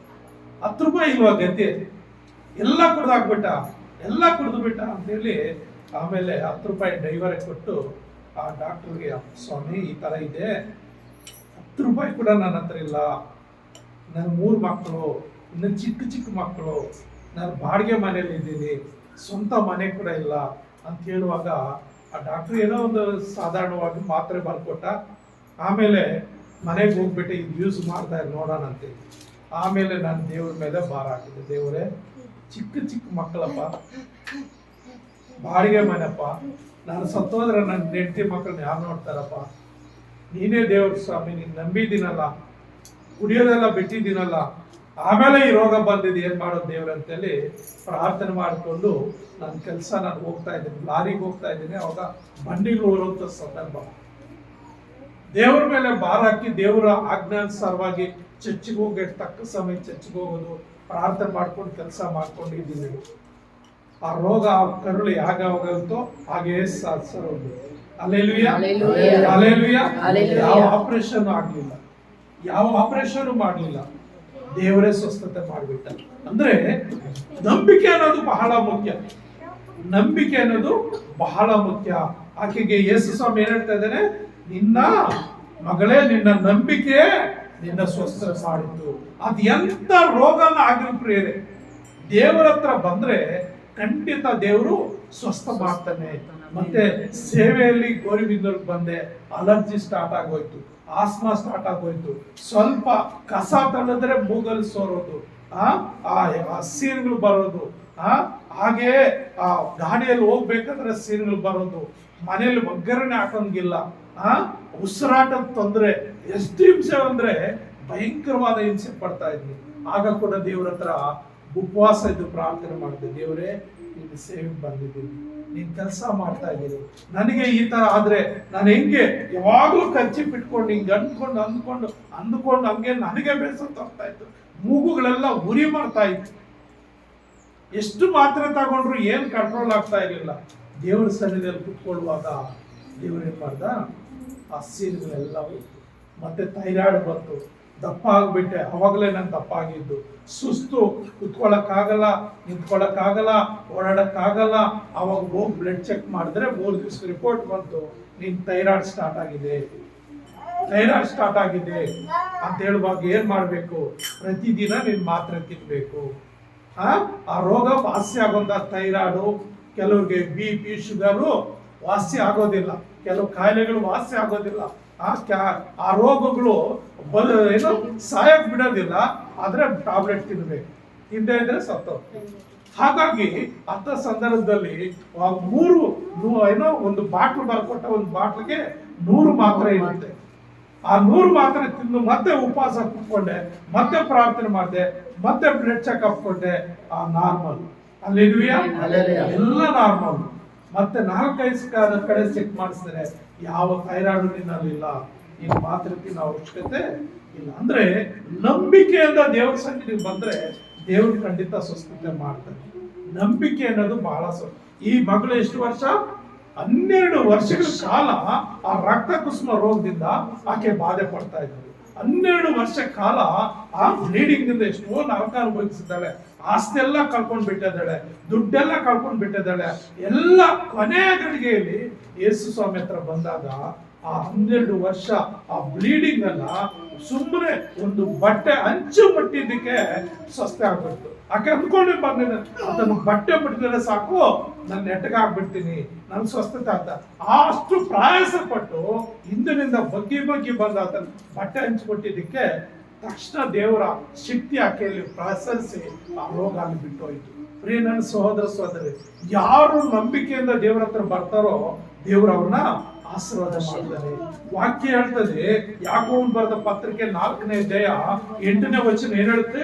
10 ರೂಪಾಯಿ ಇಲ್ವಾ ಗತಿ, ಎಲ್ಲ ಕುಡ್ದಾಕ್ಬಿಟ್ಟ, ಎಲ್ಲ ಕುಡ್ದು ಬಿಟ್ಟ ಅಂತೇಳಿ. ಆಮೇಲೆ 10 ರೂಪಾಯಿ ಡ್ರೈವರ್ಗೆ ಕೊಟ್ಟು ಆ ಡಾಕ್ಟರ್ಗೆ, ಸ್ವಾಮಿ ಈ ತರ ಇದೆ, 10 ರೂಪಾಯಿ ಕೂಡ ನನ್ನ ಹತ್ರ ಇಲ್ಲ, ನನ್ನ 3 ಮಕ್ಕಳು, ಇನ್ನು ಚಿಕ್ಕ ಚಿಕ್ಕ ಮಕ್ಕಳು, ನಾನು ಬಾಡಿಗೆ ಮನೇಲಿ ಇದ್ದೀನಿ, ಸ್ವಂತ ಮನೆ ಕೂಡ ಇಲ್ಲ ಅಂತ ಹೇಳುವಾಗ ಆ ಡಾಕ್ಟರ್ ಏನೋ ಒಂದು ಸಾಧಾರಣವಾಗಿ ಮಾತ್ರೆ ಬರ್ಕೊಟ್ಟ. ಆಮೇಲೆ ಮನೆಗೆ ಹೋಗ್ಬಿಟ್ಟು ಇದು ಯೂಸ್ ಮಾಡ್ತಾ ಇರ್ ನೋಡೋಣ ಅಂತೇಳಿ. ಆಮೇಲೆ ನಾನು ದೇವ್ರ ಮೇಲೆ ಭಾರ ಹಾಕಿದ್ದೆ. ದೇವರೇ, ಚಿಕ್ಕ ಚಿಕ್ಕ ಮಕ್ಕಳಪ್ಪ, ಬಾಡಿಗೆ ಮನೆಯಪ್ಪ, ನಾನು ಸತ್ತೋದ್ರೆ ನನ್ನ ಹೆಂಡತಿ ಮಕ್ಕಳನ್ನ ಯಾರು ನೋಡ್ತಾರಪ್ಪ? ನೀನೇ ದೇವ್ರ ಸ್ವಾಮಿ, ನೀನು ನಂಬಿದ್ದೀನಲ್ಲ, ಕುಡಿಯೋದೆಲ್ಲ ಬಿಟ್ಟಿದ್ದೀನಲ್ಲ, ಆಮೇಲೆ ಈ ರೋಗ ಬಂದಿದ್ದು ಏನ್ ಮಾಡೋದು ದೇವ್ರ ಅಂತೇಳಿ ಪ್ರಾರ್ಥನೆ ಮಾಡಿಕೊಂಡು ನನ್ನ ಕೆಲಸ ನಾನು ಹೋಗ್ತಾ ಇದ್ದೀನಿ, ಲಾರಿಗೆ ಹೋಗ್ತಾ ಇದ್ದೀನಿ. ಅವಾಗ ಬಂಡಿಗಳು ಹೊರುವಂತ ಸಂದರ್ಭ. ದೇವ್ರ ಮೇಲೆ ಭಾರ ಹಾಕಿ ದೇವರ ಆಜ್ಞಾನುಸಾರವಾಗಿ ಚರ್ಚಿಗೆ ಹೋಗಿ ತಕ್ಕ ಸಮಯ ಚರ್ಚಿಗೆ ಹೋಗೋದು, ಪ್ರಾರ್ಥನೆ ಮಾಡ್ಕೊಂಡು ಕೆಲಸ ಮಾಡ್ಕೊಂಡಿದ್ದೀನಿ. ಆ ರೋಗ, ಆ ಕರುಳು ಯಾವಾಗಲ್ತೋ ಹಾಗೇ ಸರೋದು. Hallelujah, hallelujah. ಯಾವ ಆಪರೇಷನ್ ಆಗ್ಲಿಲ್ಲ, ಯಾವ ಆಪರೇಷನ್ ಮಾಡ್ಲಿಲ್ಲ, ದೇವರೇ ಸ್ವಸ್ಥತೆ ಮಾಡಿಬಿಟ್ಟ. ಅಂದ್ರೆ ನಂಬಿಕೆ ಅನ್ನೋದು ಬಹಳ ಮುಖ್ಯ. ನಂಬಿಕೆ ಅನ್ನೋದು ಬಹಳ ಮುಖ್ಯ. ಆಕೆಗೆ ಯೇಸು ಸ್ವಾಮಿ ಏನ್ ಹೇಳ್ತಾ ಇದ್ದಾನೆ, ನಿನ್ನ ಮಗಳೇ, ನಿನ್ನ ನಂಬಿಕೆ ನಿನ್ನ ಸ್ವಸ್ಥ ಮಾಡಿತು. ಅದ್ ಎಂತ ರೋಗನ ಆಗಿನ ಪ್ರಿಯರೇ, ದೇವರ ಹತ್ರ ಬಂದ್ರೆ ಖಂಡಿತ ದೇವರು ಸ್ವಸ್ಥ ಮಾಡ್ತಾನೆ. ಮತ್ತೆ ಸೇವೆಯಲ್ಲಿ ಗೌರಿಬಿದನೂರಿಗೆ ಬಂದೆ, ಅಲರ್ಜಿ ಸ್ಟಾರ್ಟ್ ಆಗೋಯ್ತು, ಆಸ್ಮಾ ಸ್ಟಾರ್ಟ್ ಆಗೋಯ್ತು, ಸ್ವಲ್ಪ ಕಸ ತಳ್ಳಿದ್ರೆ ಮೂಗಲ್ಲಿ ಸೋರೋದು, ಆ ಸೀನ್ಗಳು ಬರೋದು, ಹಾಗೆ ಆ ಗಾಡಿಯಲ್ಲಿ ಹೋಗ್ಬೇಕಾದ್ರೆ ಸೀನ್ಗಳು ಬರೋದು, ಮನೆಯಲ್ಲಿ ಒಗ್ಗರಣೆ ಹಾಕಂಗಿಲ್ಲ, ಉಸಿರಾಟದ ತೊಂದರೆ, ಎಷ್ಟು ಹಿಂಸೆ ಅಂದ್ರೆ ಭಯಂಕರವಾದ ಹಿಂಸೆ ಪಡ್ತಾ ಇದ್ವಿ. ಆಗ ಕೂಡ ದೇವ್ರ ಹತ್ರ ಉಪವಾಸ ಇದ್ದು ಪ್ರಾರ್ಥನೆ ಮಾಡಿದೆ, ದೇವರೇ ನಿನ್ನ ಸೇವೆಗೆ ಬಂದಿದ್ದೀನಿ, ನೀನ್ ಕೆಲಸ ಮಾಡ್ತಾ ಇದ್ದೀನಿ, ನನಗೆ ಈ ತರ ಆದ್ರೆ ನಾನು ಹೆಂಗೆ ಯಾವಾಗ್ಲೂ ಕಚ್ಚಿ ಬಿಟ್ಕೊಂಡು ಹಿಂಗೆ ಅಂದ್ಕೊಂಡು ಹಂಗೆ ನನಗೆ ಬೇಸತ್ತಾಗ್ತಾ ಇತ್ತು, ಮೂಗುಗಳೆಲ್ಲ ಉರಿ ಮಾಡ್ತಾ ಇತ್ತು. ಎಷ್ಟು ಮಾತ್ರೆ ತಗೊಂಡ್ರು ಏನ್ ಕಂಟ್ರೋಲ್ ಆಗ್ತಾ ಇರಲಿಲ್ಲ. ದೇವರ ಸನ್ನಿಧಿಯಲ್ಲಿ ಕುತ್ಕೊಳ್ಳುವಾಗ ದೇವ್ರು ಏನ್ ಮಾಡ್ದ, ಆ ಸೀನ್ಗಳೆಲ್ಲ ಹೋಯ್ತು. ಮತ್ತೆ ಥೈರಾಯ್ಡ್ ಬಂತು, ದಪ್ಪ ಆಗ್ಬಿಟ್ಟೆ. ಅವಾಗಲೇ ನಾನು ದಪ್ಪ ಆಗಿದ್ದು, ಸುಸ್ತು, ಕುತ್ಕೊಳ್ಳೋಕ್ಕಾಗಲ್ಲ, ನಿಂತ್ಕೊಳ್ಳೋಕ್ಕಾಗಲ್ಲ, ಓಡಾಡಕ್ಕಾಗಲ್ಲ. ಅವಾಗ ಹೋಗಿ ಬ್ಲಡ್ ಚೆಕ್ ಮಾಡಿದ್ರೆ 3 ದಿವಸ ರಿಪೋರ್ಟ್ ಬಂತು, ನೀನ್ ಥೈರಾಯ್ಡ್ ಸ್ಟಾರ್ಟ್ ಆಗಿದೆ ಅಂತ ಹೇಳುವಾಗ ಏನ್ ಮಾಡ್ಬೇಕು, ಪ್ರತಿದಿನ ನೀನ್ ಮಾತ್ರೆ ತಿನ್ಬೇಕು. ಆ ರೋಗ ವಾಸಿ ಆಗೋದ, ಥೈರಾಯ್ಡು, ಕೆಲವ್ರಿಗೆ BP, ಶುಗರು ವಾಸಿ ಆಗೋದಿಲ್ಲ, ಕೆಲವು ಕಾಯಿಲೆಗಳು ವಾಸಿ ಆಗೋದಿಲ್ಲ, ಆ ರೋಗಗಳು ಏನೋ ಸಾಯಕ್ ಬಿಡೋದಿಲ್ಲ, ಆದ್ರೆ ಟ್ಯಾಬ್ಲೆಟ್ ತಿನ್ಬೇಕು, ತಿಂದೇ ಇದ್ರೆ ಸತ್ತೋಗ್ತದೆ. ಹಾಗಾಗಿ ಅಂತ ಸಂದರ್ಭದಲ್ಲಿ 3 ಒಂದು ಬಾಟ್ಲು ಬರ್ಕೊಟ್ಟ, ಒಂದು ಬಾಟ್ಲಿಗೆ 100 ಮಾತ್ರೆ ಇರುತ್ತೆ. ಆ 100 ಮಾತ್ರೆ ತಿಂದು ಮತ್ತೆ ಉಪವಾಸ ಕುತ್ಕೊಂಡೆ, ಮತ್ತೆ ಪ್ರಾರ್ಥನೆ ಮಾಡಿದೆ, ಮತ್ತೆ ಬ್ಲಡ್ ಚೆಕ್ಅಪ್ ಕೊಟ್ಟೆ, ಆ ನಾರ್ಮಲ್. ಅಲ್ಲಿದ್ವಿಯಾ, ಎಲ್ಲ ನಾರ್ಮಲ್. ಮತ್ತೆ 4-5 ಕಡೆ ಚೆಕ್ ಮಾಡಿಸಿದ್ರೆ ಯಾವ ಥೈರಾಯ್ಡ್ ನಿನ್ನಲ್ಲಿಲ್ಲ, ಈಗ ಮಾತ್ರೆ ತಿನ್ನೋ ಅವಶ್ಯಕತೆ ಇಲ್ಲ. ಅಂದ್ರೆ ನಂಬಿಕೆಯಿಂದ ದೇವರ ಸನ್ನಿಧಿಗೆ ಬಂದ್ರೆ ದೇವ್ರು ಖಂಡಿತ ಸ್ವಸ್ಥತೆ ಮಾಡ್ತಾನೆ. ನಂಬಿಕೆ ಅನ್ನೋದು ಬಹಳ ಈ ಮಗಳು ಎಷ್ಟು ವರ್ಷ, 12 ವರ್ಷಗಳ ಕಾಲ ಆ ರಕ್ತ ಕುಸುಮ ರೋಗದಿಂದ ಆಕೆ ಬಾಧೆ ಪಡ್ತಾ ಇದ್ರು. 12 ವರ್ಷ ಕಾಲ ಆ ಬ್ಲೀಡಿಂಗ್ ದಿಂದ ಎಷ್ಟೋ ನರಕ ಅನುಭವಿಸಿದ್ದಾಳೆ, ಆಸ್ತಿ ಎಲ್ಲ ಕಳ್ಕೊಂಡ್ ಬಿಟ್ಟಿದ್ದಾಳೆ, ದುಡ್ಡೆಲ್ಲ ಕಳ್ಕೊಂಡ್ ಬಿಟ್ಟಿದ್ದಾಳೆ. ಎಲ್ಲ ಕೊನೆಯ ಗಳಿಗೆಯಲ್ಲಿ ಯೇಸು ಸ್ವಾಮಿ ಹತ್ರ ಬಂದಾಗ ಆ 12 ವರ್ಷ ಆ ಬ್ಲೀಡಿಂಗ್ ಅನ್ನ ಸುಮ್ಮನೆ ಒಂದು ಬಟ್ಟೆ ಅಂಚು ಮುಟ್ಟಿದ್ದಕ್ಕೆ ಸ್ವಸ್ಥ ಆಗ್ಬಿಡ್ತು. ಆಕೆ ಅಂದ್ಕೊಂಡೆ ಬಂದ, ಅದನ್ನು ಬಟ್ಟೆ ಬಿಟ್ಟಿದ್ರೆ ಸಾಕು, ನಾನು ನೆಟ್ಟಗಾಗ್ಬಿಡ್ತೀನಿ, ನನ್ ಸ್ವಸ್ಥತೆ ಆಗ್ತ. ಅಷ್ಟು ಪ್ರಯಾಸ ಪಟ್ಟು ಹಿಂದಿನಿಂದ ಬಗ್ಗಿ ಬಂದ ಆತನ ಬಟ್ಟೆ ಹಂಚಿಕೊಟ್ಟಿದ್ದಕ್ಕೆ ತಕ್ಷಣ ದೇವರ ಶಕ್ತಿ ಆಕೆಯಲ್ಲಿ ಪ್ರಸರಿಸಿ ಆ ರೋಗ ಅಲ್ಲಿ ಬಿಟ್ಟು ಹೋಯ್ತು. ಪ್ರಿಯ ನನ್ನ ಸಹೋದರಿ, ಯಾರು ನಂಬಿಕೆಯಿಂದ ದೇವರ ಹತ್ರ ಬರ್ತಾರೋ ದೇವರು ಅವ್ರನ್ನ ಆಶೀರ್ವಾದ ಮಾಡ್ತಾರೆ. ವಾಕ್ಯ ಹೇಳ್ತದೆ, ಯಾಕೋಬನ ಬರೆದ ಪತ್ರಿಕೆ 4ನೇ ಅಧ್ಯಾಯ 8ನೇ ವಚನ ಏನ್ ಹೇಳುತ್ತೆ?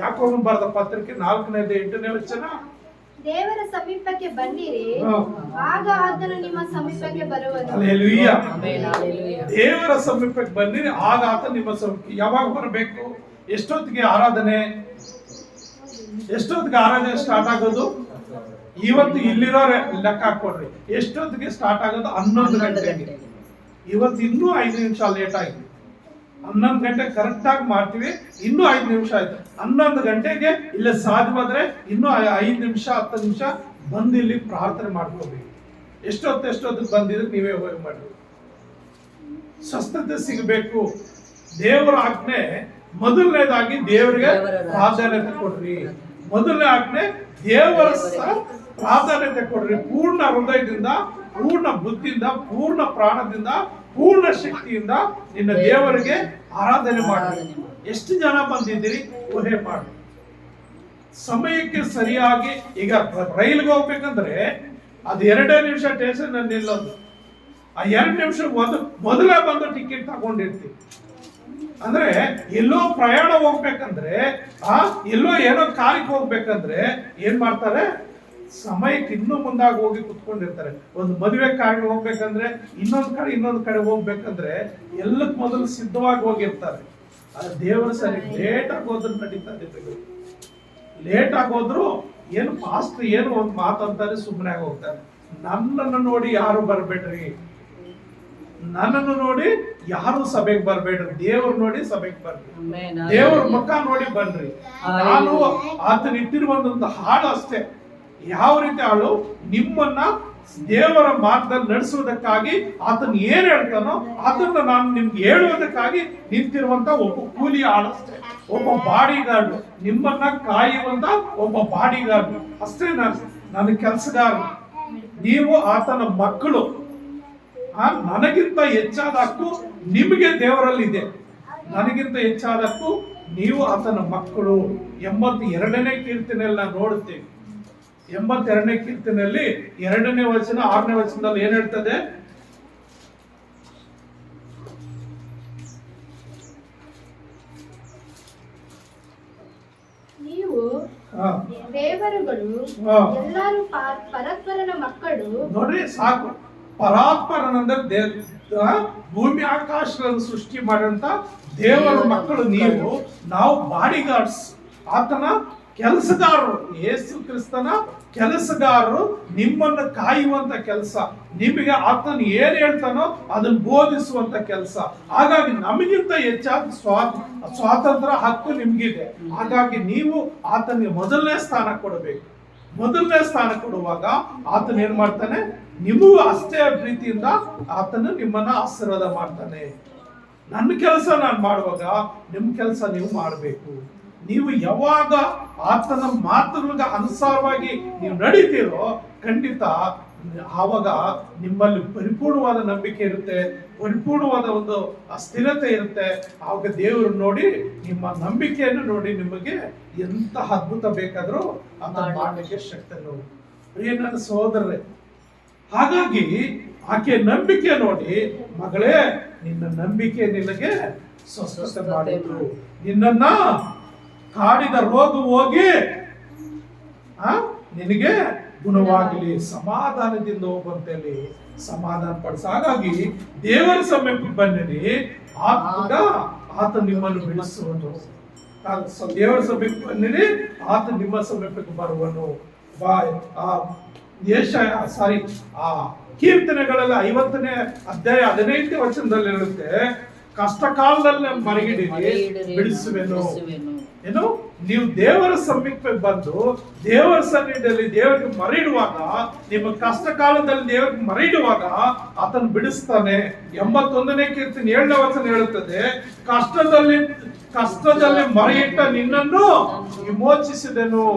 ಯಾಕೋಬನ ಬರೆದ ಪತ್ರಿಕೆ 4ನೇ ಅಧ್ಯಾಯ 8ನೇ ವಚನ, ದೇವರ ಸಮೀಪಕ್ಕೆ ಬನ್ನಿರಿ, ಆಗ ಆತನು ನಿಮ್ಮ ಸಮೀಪಕ್ಕೆ ಬರುವನು. ಹಲ್ಲೆಲೂಯಾ. ದೇವರ ಸಮೀಪಕ್ಕೆ ಬನ್ನಿರಿ, ಆಗ ಆತ ನಿಮ್ಮ ಸಮೀಪಕ್ಕೆ. ಯಾವಾಗ ಬರಬೇಕು? ಎಷ್ಟೊತ್ತಿಗೆ ಆರಾಧನೆ ಸ್ಟಾರ್ಟ್ ಆಗೋದು? ಇವತ್ತು ಇಲ್ಲಿರೋರೆ ಲೆಕ್ಕ ಹಾಕೊಡ್ರಿ, ಎಷ್ಟೊತ್ತಿಗೆ ಸ್ಟಾರ್ಟ್ ಆಗೋದು? 11 ಗಂಟೆಗೆ. ಇವತ್ತು ಇನ್ನೂ 5 ನಿಮಿಷ ಲೇಟ್ ಆಗಿದೆ. 11 ಗಂಟೆ ಕರೆಕ್ಟ್ ಆಗಿ ಮಾಡ್ತೀವಿ, ಇನ್ನೂ 5 ನಿಮಿಷ ಆಯ್ತು. 11 ಗಂಟೆಗೆ ಇಲ್ಲ ಸಾಧ್ಯವಾದ್ರೆ ಇನ್ನೂ 5 ನಿಮಿಷ 10 ನಿಮಿಷ ಬಂದು ಇಲ್ಲಿ ಪ್ರಾರ್ಥನೆ ಮಾಡ್ಕೋಬೇಕು. ಎಷ್ಟೊತ್ತಿಗೆ ಬಂದಿದ್ರೆ ನೀವೇ ಹೋಗಿ ಮಾಡಿ. ಸ್ವಸ್ಥತೆ ಸಿಗಬೇಕು. ದೇವರ ಆಜ್ಞೆ ಮೊದಲನೇದಾಗಿ ದೇವರಿಗೆ ಪ್ರಾಧಾನ್ಯತೆ ಕೊಡ್ರಿ. ಮೊದಲನೇ ಆಜ್ಞೆ ದೇವರ ಪ್ರಾಧಾನ್ಯತೆ ಕೊಡ್ರಿ. ಪೂರ್ಣ ಹೃದಯದಿಂದ, ಪೂರ್ಣ ಬುದ್ಧಿಯಿಂದ, ಪೂರ್ಣ ಪ್ರಾಣದಿಂದ, ಪೂರ್ಣ ಶಕ್ತಿಯಿಂದ ನಿನ್ನ ದೇವರಿಗೆ ಆರಾಧನೆ ಮಾಡಿ. ಎಷ್ಟು ಜನ ಬಂದಿದ್ದೀರಿ? ಊಹೆ ಮಾಡಿ. ಸಮಯಕ್ಕೆ ಸರಿಯಾಗಿ, ಈಗ ರೈಲ್ಗೆ ಹೋಗ್ಬೇಕಂದ್ರೆ ಅದು 2 ನಿಮಿಷ ಸ್ಟೇಷನ್ ಅಲ್ಲಿ ನಿಲ್ಲೋದು. ಆ 2 ನಿಮಿಷ ಮೊದಲೇ ಬಂದು ಟಿಕೆಟ್ ತಗೊಂಡಿರ್ತೀವಿ. ಅಂದ್ರೆ ಎಲ್ಲೋ ಪ್ರಯಾಣ ಹೋಗ್ಬೇಕಂದ್ರೆ, ಎಲ್ಲೋ ಏನೋ ಕಾರ್ಯಕ್ಕೆ ಹೋಗ್ಬೇಕಂದ್ರೆ ಏನ್ ಮಾಡ್ತಾರೆ? ಸಮಯಕ್ಕೆ ಇನ್ನೂ ಮುಂದಾಗಿ ಹೋಗಿ ಕುತ್ಕೊಂಡಿರ್ತಾರೆ. ಒಂದು ಮದುವೆ ಕಾರ್ಯ ಹೋಗ್ಬೇಕಂದ್ರೆ, ಇನ್ನೊಂದು ಕಡೆ ಹೋಗ್ಬೇಕಂದ್ರೆ ಎಲ್ಲಕ್ ಮೊದಲು ಸಿದ್ಧವಾಗಿ ಹೋಗಿರ್ತಾರೆ. ದೇವರ ಸರಿ ಲೇಟ್ ಆಗೋದ್ರು ನಡೀತಾ ಇದೆ. ಲೇಟ್ ಆಗೋದ್ರು ಏನು ಫಾಸ್ಟ್ ಏನು ಒಂದು ಮಾತಂತಾರೆ, ಸುಮ್ಮನೆ ಆಗಿ ಹೋಗ್ತಾರೆ. ನನ್ನನ್ನು ನೋಡಿ ಯಾರು ಬರ್ಬೇಡ್ರಿ, ನನ್ನನ್ನು ನೋಡಿ ಯಾರು ಸಭೆಗೆ ಬರ್ಬೇಡ್ರಿ, ದೇವ್ರು ನೋಡಿ ಸಭೆಗೆ ಬರ್ರಿ, ದೇವ್ರ ಮುಖ ನೋಡಿ ಬನ್ರಿ. ನಾನು ಆತನ ಇಟ್ಟಿರುವಂತ ಹಾಡು ಅಷ್ಟೇ. ಯಾವ ರೀತಿ ಹಾಳು? ನಿಮ್ಮನ್ನ ದೇವರ ಮಾರ್ಗದಲ್ಲಿ ನಡೆಸುವುದಕ್ಕಾಗಿ ಆತನ ಏನ್ ಹೇಳ್ತಾನೋ ಅದನ್ನ ನಾನು ನಿಮ್ಗೆ ಹೇಳುವುದಕ್ಕಾಗಿ ನಿಂತಿರುವಂತ ಒಬ್ಬ ಕೂಲಿ ಹಾಡಷ್ಟೇ, ಒಬ್ಬ ಬಾಡಿಗಾರ್ಡ್, ನಿಮ್ಮನ್ನ ಕಾಯುವಂತ ಒಬ್ಬ ಬಾಡಿಗಾರ್ಡ್ ಅಷ್ಟೇ. ನನ್ನ ಕೆಲಸಗಾರ. ನೀವು ಆತನ ಮಕ್ಕಳು. ನನಗಿಂತ ಹೆಚ್ಚಾದ ಹಕ್ಕು ನಿಮಗೆ ದೇವರಲ್ಲಿದೆ. ನನಗಿಂತ ಹೆಚ್ಚಾದ ಹಕ್ಕು ನೀವು ಆತನ ಮಕ್ಕಳು ಎಂಬತ್ತು 2ನೇ ಕೀರ್ತನೆಯಲ್ಲಿ ನಾವು ನೋಡುತ್ತೇವೆ. 82ನೇ ಕೀರ್ತನೆಯಲ್ಲಿ 2ನೇ ವಚನ 6ನೇ ವಚನದಲ್ಲಿ ಏನ್ ಹೇಳ್ತದೆ? ನೀವು ದೇವರುಗಳು ಎಲ್ಲರೂ ಪರಸ್ಪರನ ಮಕ್ಕಳು. ನೋಡ್ರಿ, ಸಾಕು. ಪರಾತ್ಪರನಂದ್ರೆ ಭೂಮಿ ಆಕಾಶಗಳನ್ನು ಸೃಷ್ಟಿ ಮಾಡಿದಂತ ದೇವರ ಮಕ್ಕಳು ನೀವು. ನಾವು ಬಾಡಿ ಗಾರ್ಡ್ಸ್, ಆತನ ಕೆಲಸಗಾರರು, ಯೇಸು ಕ್ರಿಸ್ತನ ಕೆಲಸಗಾರರು. ನಿಮ್ಮನ್ನು ಕಾಯುವಂತ ಕೆಲಸ, ನಿಮಗೆ ಆತನ ಏನ್ ಹೇಳ್ತಾನೋ ಅದನ್ನು ಬೋಧಿಸುವಂತ ಕೆಲಸ. ಹಾಗಾಗಿ ನಮಗಿಂತ ಹೆಚ್ಚಾದ ಸ್ವಾತಂತ್ರ್ಯ ಹಕ್ಕು ನಿಮ್ಗಿದೆ. ಹಾಗಾಗಿ ನೀವು ಆತನಿಗೆ ಮೊದಲನೇ ಸ್ಥಾನ ಕೊಡಬೇಕು. ಮೊದಲನೇ ಸ್ಥಾನ ಕೊಡುವಾಗ ಆತನ ಏನ್ ಮಾಡ್ತಾನೆ? ನಿಮಗೂ ಅಷ್ಟೇ ಪ್ರೀತಿಯಿಂದ ಆತನು ನಿಮ್ಮನ್ನ ಆಶೀರ್ವಾದ ಮಾಡ್ತಾನೆ. ನನ್ನ ಕೆಲಸ ನಾನು ಮಾಡುವಾಗ ನಿಮ್ಮ ಕೆಲಸ ನೀವು ಮಾಡಬೇಕು. ನೀವು ಯಾವಾಗ ಆತನ ಮಾತುಗಳಿಗೆ ಅನುಸಾರವಾಗಿ ನೀವು ನಡೀತೀರೋ ಖಂಡಿತ ಆವಾಗ ನಿಮ್ಮಲ್ಲಿ ಪರಿಪೂರ್ಣವಾದ ನಂಬಿಕೆ ಇರುತ್ತೆ, ಪರಿಪೂರ್ಣವಾದ ಒಂದು ಸ್ಥಿರತೆ ಇರುತ್ತೆ. ಆವಾಗ ದೇವರು ನೋಡಿ, ನಿಮ್ಮ ನಂಬಿಕೆಯನ್ನು ನೋಡಿ ನಿಮಗೆ ಎಂತ ಅದ್ಭುತ ಬೇಕಾದ್ರೂ ಆತ ಮಾಡಲಿಕ್ಕೆ ಶಕ್ತರು. ಪ್ರಿಯ ನನ್ನ ಸಹೋದರರೇ, ಹಾಗಾಗಿ ಆಕೆ ನಂಬಿಕೆ ನೋಡಿ, ಮಗಳೇ ನಿನ್ನ ನಂಬಿಕೆ ನಿನಗೆ ಸ್ವಸ್ಥತೆ ಮಾಡಿದ್ರು, ನಿನ್ನನ್ನ ಕಾಡಿದ ರೋಗ ಹೋಗಿ ನಿನಗೆ ಗುಣವಾಗಲಿ, ಸಮಾಧಾನದಿಂದ ಹೋಗುವಂತೇಳಿ ಸಮಾಧಾನ ಪಡಿಸ. ಹಾಗಾಗಿ ದೇವರ ಸಮೀಪಕ್ಕೆ ಬನ್ನಿರಿ, ಆತ ನಿಮ್ಮನ್ನು ಬಿಡಿಸುವನು. ದೇವರ ಸಮೀಪಕ್ಕೆ ಬನ್ನಿರಿ, ಆತ ನಿಮ್ಮ ಸಮೀಪಕ್ಕೆ ಬರುವನು. ಕೀರ್ತನೆಗಳೆಲ್ಲ 50ನೇ ಅಧ್ಯಾಯ 15ನೇ ವಚನದಲ್ಲಿ ಹೇಳುತ್ತೆ, ಕಷ್ಟ ಕಾಲದಲ್ಲಿ ಮರಗಿಡಿರಿ, ಬಿಡಿಸುವೆನು. ಏನು? ನೀವು ದೇವರ ಸಮೀಪಕ್ಕೆ ಬಂದು ದೇವರ ಸನ್ನಿಧಿಯಲ್ಲಿ ದೇವರಿಗೆ ಮರಳಿಡುವಾಗ, ನಿಮ್ಮ ಕಷ್ಟ ಕಾಲದಲ್ಲಿ ದೇವರಿಗೆ ಮರಳಿಡುವಾಗ ಆತನು ಬಿಡಿಸ್ತಾನೆ. 81ನೇ ಕೀರ್ತನೆ 7ನೇ ವಚನ ಹೇಳುತ್ತದೆ, ಕಷ್ಟದಲ್ಲಿ ಮರೆಯಿಟ್ಟ ನಿನ್ನನ್ನು ವಿಮೋಚಿಸಿದೆನು.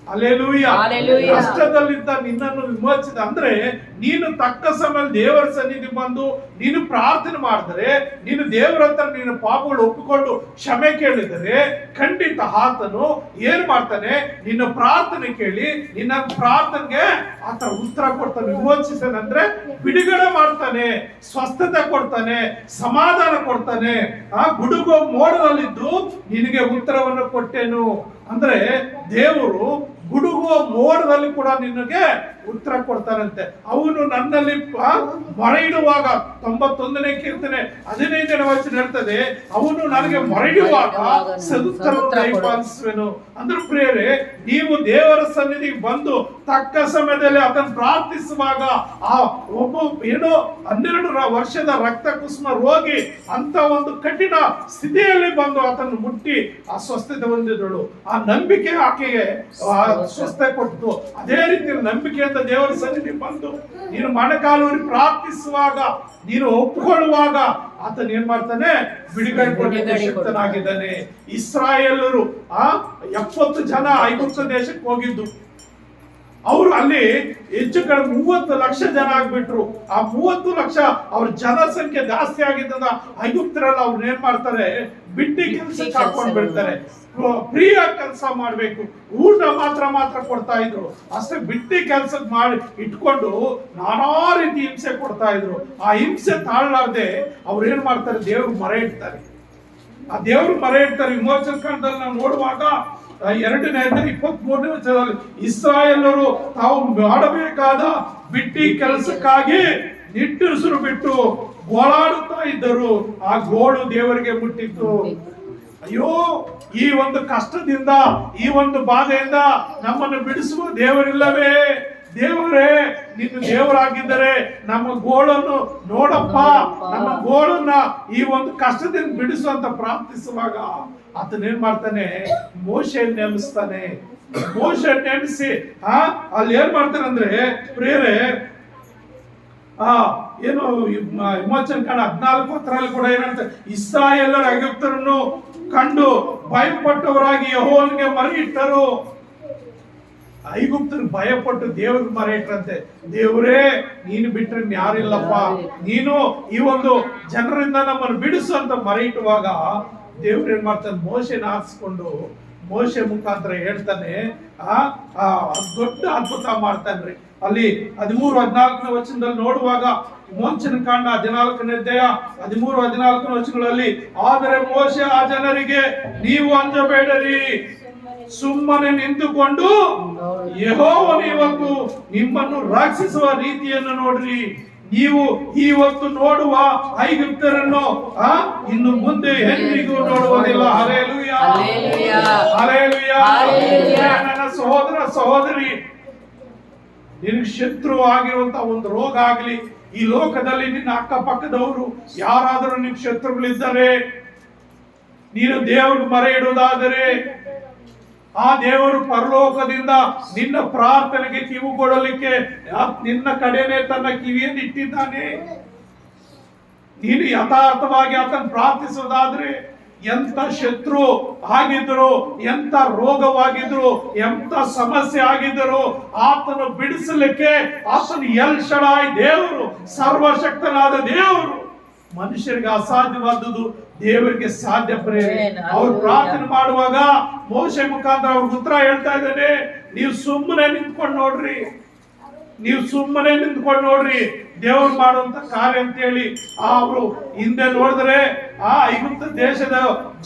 ಹಲ್ಲೆಲೂಯಾ. ಕಷ್ಟದಲ್ಲಿದ್ದ ನಿನ್ನನ್ನು ವಿಮೋಚಿಸಿದ ಅಂದ್ರೆ, ನೀನು ತಕ್ಕ ಸಮಯದಲ್ಲಿ ದೇವರ ಸನ್ನಿಧಿ ಬಂದು ನೀನು ಪ್ರಾರ್ಥನೆ ಮಾಡಿದರೆ, ನೀನು ದೇವರ ಹತ್ರ ನಿನ್ನ ಪಾಪಗಳು ಒಪ್ಪಿಕೊಂಡು ಕ್ಷಮೆ ಕೇಳಿದರೆ ಖಂಡಿತ ಆತನು ಏನ್ ಮಾಡ್ತಾನೆ? ನಿನ್ನ ಪ್ರಾರ್ಥನೆ ಕೇಳಿ ನಿನ್ನ ಪ್ರಾರ್ಥನೆಗೆ ಆತ ಉತ್ತರ ಕೊಡ್ತಾನೆ. ವಿಮೋಚಿಸ್ತಾನೆ ಅಂದ್ರೆ ಬಿಡುಗಡೆ ಮಾಡ್ತಾನೆ, ಸ್ವಸ್ಥತೆ ಕೊಡ್ತಾನೆ, ಸಮಾಧಾನ ಕೊಡ್ತಾನೆ. ಗುಡುಗೋ ಮೋಡದಲ್ಲಿದ್ದು ನಿನಗೆ ಉತ್ತರವನ್ನು ಕೊಟ್ಟೆನು ಅಂದ್ರೆ ದೇವರು ಗುಡುಗುವ ಮೋಡದಲ್ಲಿ ಕೂಡ ನಿನಗೆ ಉತ್ತರ ಕೊಡ್ತಾರಂತೆ. ಅವನು ನನ್ನಲ್ಲಿ ಮರೆಯಿಡುವಾಗ, 91ನೇ ಕೀರ್ತನೆ 15ನೇ ವಚನ ಹೇಳ್ತದೆ, ಅವನು ನನಗೆ ಮರೆಯಿಡುವಾಗ ಸದುತ್ತರವನ್ನು. ಅಂದ್ರೆ ಪ್ರಿಯರೇ, ನೀವು ದೇವರ ಸನ್ನಿಧಿಗೆ ಬಂದು ತಕ್ಕ ಸಮಯದಲ್ಲಿ ಅದನ್ನು ಪ್ರಾರ್ಥಿಸುವಾಗ, ಆ ಒಬ್ಬ ಏನೋ 12 ವರ್ಷದ ರಕ್ತ ಕುಸುಮ ರೋಗಿ ಅಂತ ಒಂದು ಕಠಿಣ ಸ್ಥಿತಿಯಲ್ಲಿ ಬಂದು ಆತನ್ನು ಮುಟ್ಟಿ ಆ ಸ್ವಸ್ಥತೆ ಹೊಂದಿದಳು. ಆ ನಂಬಿಕೆ ಆಕೆಗೆ ಸ್ವಸ್ಥತೆ ಕೊಟ್ಟು, ಅದೇ ರೀತಿ ನಂಬಿಕೆಯಿಂದ ದೇವರ ಸನ್ನಿಧಿ ಬಂದು ನೀನು ಮೊಣಕಾಲೂರಿ ಪ್ರಾರ್ಥಿಸುವಾಗ, ನೀನು ಒಪ್ಪಿಕೊಳ್ಳುವಾಗ ಆತನ ಏನ್ ಮಾಡ್ತಾನೆ? ಬಿಡುಗಡೆ ಕೊಡಲಿಕ್ಕೆ ಶಕ್ತನಾಗಿದ್ದಾನೆ. ಇಸ್ರಾಯೇಲರು 70 ಜನ ಐಗುಪ್ತ ದೇಶಕ್ಕೆ ಹೋಗಿದ್ದು, ಅವರು ಅಲ್ಲಿ ಹೆಚ್ಚು ಕಡಿಮೆ 30 ಲಕ್ಷ ಜನ ಆಗ್ಬಿಟ್ರು. ಆ 30 ಲಕ್ಷ ಅವ್ರ ಜನಸಂಖ್ಯೆ ಜಾಸ್ತಿ ಆಗಿದ್ದ ಐಗುಪ್ತರಲ್ಲಿ ಅವ್ರನ್ನ ಏನ್ ಮಾಡ್ತಾರೆ? ಬಿಟ್ಟಿ ಕೆಲಸಕ್ಕೆ ಹಾಕೊಂಡು ಬಿಡ್ತಾರೆ. ಪ್ರಿಯ ಕೆಲಸ ಮಾಡ್ಬೇಕು, ಊಟ ಮಾತ್ರ ಕೊಡ್ತಾ ಇದ್ರು. ಅಷ್ಟೇ ಬಿಟ್ಟಿ ಕೆಲ್ಸಕ್ಕೆ ಮಾಡಿ ಇಟ್ಕೊಂಡು ನಾನಾ ರೀತಿ ಹಿಂಸೆ ಕೊಡ್ತಾ ಇದ್ರು. ಆ ಹಿಂಸೆ ತಾಳಲಾರ್ದೆ ಅವ್ರು ಏನ್ ಮಾಡ್ತಾರೆ? ದೇವ್ರು ಮರೆ ಇಡ್ತಾರೆ. ಆ ದೇವ್ರು ಮರೆ ಇಡ್ತಾರೆ. ವಿಮೋಚನ ಕಾಂಡದಲ್ಲಿ ನಾವು ನೋಡುವಾಗ 2ನೇ ಅಧ್ಯಾಯ 23ನೇ ವಚನದಲ್ಲಿ, ಇಸ್ರಾಯೇಲರು ತಾವು ಮಾಡಬೇಕಾದ ಬಿಟ್ಟಿ ಕೆಲಸಕ್ಕಾಗಿ ನಿಟ್ಟುಸಿರು ಬಿಟ್ಟು ಗೋಳಾಡುತ್ತಾ ಇದ್ದರು. ಆ ಗೋಳು ದೇವರಿಗೆ ಮುಟ್ಟಿತ್ತು. ಅಯ್ಯೋ, ಈ ಒಂದು ಕಷ್ಟದಿಂದ, ಈ ಒಂದು ಬಾಧೆಯಿಂದ ನಮ್ಮನ್ನು ಬಿಡಿಸುವ ದೇವರಿಲ್ಲವೇ? ದೇವರೇ, ನೀನು ದೇವರಾಗಿದ್ದರೆ ನಮ್ಮ ಗೋಳನ್ನು ನೋಡಪ್ಪ, ನಮ್ಮ ಗೋಳನ್ನ ಈ ಒಂದು ಕಷ್ಟದಿಂದ ಬಿಡಿಸು ಅಂತ ಪ್ರಾರ್ಥಿಸುವಾಗ ಆತನೇನ್ ಮಾಡ್ತಾನೆ? ಮೋಶೆ ನೇಮಿಸ್ತಾನೆ. ಮೋಶೆ ನೇಮಿಸಿ ಅಲ್ಲಿ ಏನ್ ಮಾಡ್ತಾನೆ ಅಂದ್ರೆ, ಪ್ರಿಯರೇ, ಏನು ವಿಮೋಚನ ಕಾಂಡ 14 ಕೂಡ ಏನಂತ, ಇಸ್ರಾಯೇಲರ ಐಗುಪ್ತರನ್ನು ಕಂಡು ಭಯಪಟ್ಟವರಾಗಿ ಯೆಹೋವನಿಗೆ ಮರೆಯಿಟ್ಟರು. ಐಗುಪ್ತರು ಭಯಪಟ್ಟು ದೇವ್ರಿಗೆ ಮರೆಯಿಟ್ರಂತೆ. ದೇವರೇ, ನೀನು ಬಿಟ್ರೆ ಯಾರಿಲ್ಲಪ್ಪ, ನೀನು ಈ ಒಂದು ಜನರಿಂದ ನಮ್ಮನ್ನು ಬಿಡಿಸು ಅಂತ ಮರೆಯಿಟ್ಟುವಾಗ ದೇವ್ರು ಏನ್ ಮಾಡ್ತಾನೆ? ಮೋಶೆನ ಆರಿಸ್ಕೊಂಡು ಮೋಶೆ ಮುಖಾಂತರ ಹೇಳ್ತಾನೆ, ದೊಡ್ಡ ಅದ್ಭುತ ಮಾಡ್ತಾನ್ರಿ. ಅಲ್ಲಿ 13-14 ವಚನದಲ್ಲಿ ನೋಡುವಾಗ, ಮೋಚನ ಕಾಂಡ 14ನೇ ಅಧ್ಯಾಯ 13-14 ವಚನಗಳಲ್ಲಿ, ಆದರೆ ಮೋಶೆ ಆ ಜನರಿಗೆ, ನೀವು ಅಂಜಬೇಡರಿ, ಸುಮ್ಮನೆ ನಿಂತುಕೊಂಡು ಯೆಹೋವನು ಇವತ್ತು ನಿಮ್ಮನ್ನು ರಕ್ಷಿಸುವ ರೀತಿಯನ್ನು ನೋಡ್ರಿ. ನೀವು ಇವತ್ತು ನೋಡುವ ಐಗುಪ್ತರನ್ನು ಇನ್ನು ಮುಂದೆ ಎಂದಿಗೂ ನೋಡುವುದಿಲ್ಲ. Hallelujah, hallelujah. ನನ್ನ ಸಹೋದರ ಸಹೋದರಿ, ನಿನಗೆ ಶತ್ರು ಆಗಿರುವಂತ ಒಂದು ರೋಗ ಆಗ್ಲಿ, ಈ ಲೋಕದಲ್ಲಿ ನಿನ್ನ ಅಕ್ಕಪಕ್ಕದವರು ಯಾರಾದರೂ ನಿನ್ನ ಶತ್ರುಗಳಿದ್ದಾರೆ, ನೀನು ದೇವರಿಗೆ ಮೊರೆ ಇಡುವುದಾದರೆ ಆ ದೇವರು ಪರಲೋಕದಿಂದ ನಿನ್ನ ಪ್ರಾರ್ಥನೆಗೆ ಕಿವಿ ಕೊಡಲಿಕ್ಕೆ ನಿನ್ನ ಕಡೆನೆ ತನ್ನ ಕಿವಿಯನ್ನು ಇಟ್ಟಿದ್ದಾನೆ. ನೀನು ಯಥಾರ್ಥವಾಗಿ ಆತನ ಪ್ರಾರ್ಥಿಸುವುದಾದ್ರೆ, ಎಂತ ಶತ್ರು ಆಗಿದ್ರು, ಎಂತ ರೋಗವಾಗಿದ್ರು, ಎಂತ ಸಮಸ್ಯೆ ಆಗಿದ್ರು, ಆತನು ಬಿಡಿಸಲಿಕ್ಕೆ ಆತನು ಎಲ್ ಶಡಾಯ್ ದೇವರು, ಸರ್ವಶಕ್ತನಾದ ದೇವರು. ಮನುಷ್ಯರಿಗೆ ಅಸಾಧ್ಯವಾದದ್ದು ದೇವರಿಗೆ ಸಾಧ್ಯ. ಪ್ರೇರೆ ಅವ್ರು ಪ್ರಾರ್ಥನೆ ಮಾಡುವಾಗ ಮೋಶೆ ಮುಖಾಂತರ ಅವ್ರಿಗೆ ಉತ್ತರ ಹೇಳ್ತಾ ಇದ್ದಾನೆ, ನೀವು ಸುಮ್ಮನೆ ನಿಂತ್ಕೊಂಡು ನೋಡ್ರಿ, ನೀವು ಸುಮ್ಮನೆ ನಿಂತ್ಕೊಂಡು ನೋಡ್ರಿ ದೇವ್ರು ಮಾಡುವಂತ ಕಾರ್ಯ ಅಂತ ಹೇಳಿ. ಅವರು ಹಿಂದೆ ನೋಡಿದ್ರೆ ಆ ಐಗುಪ್ತ ದೇಶದ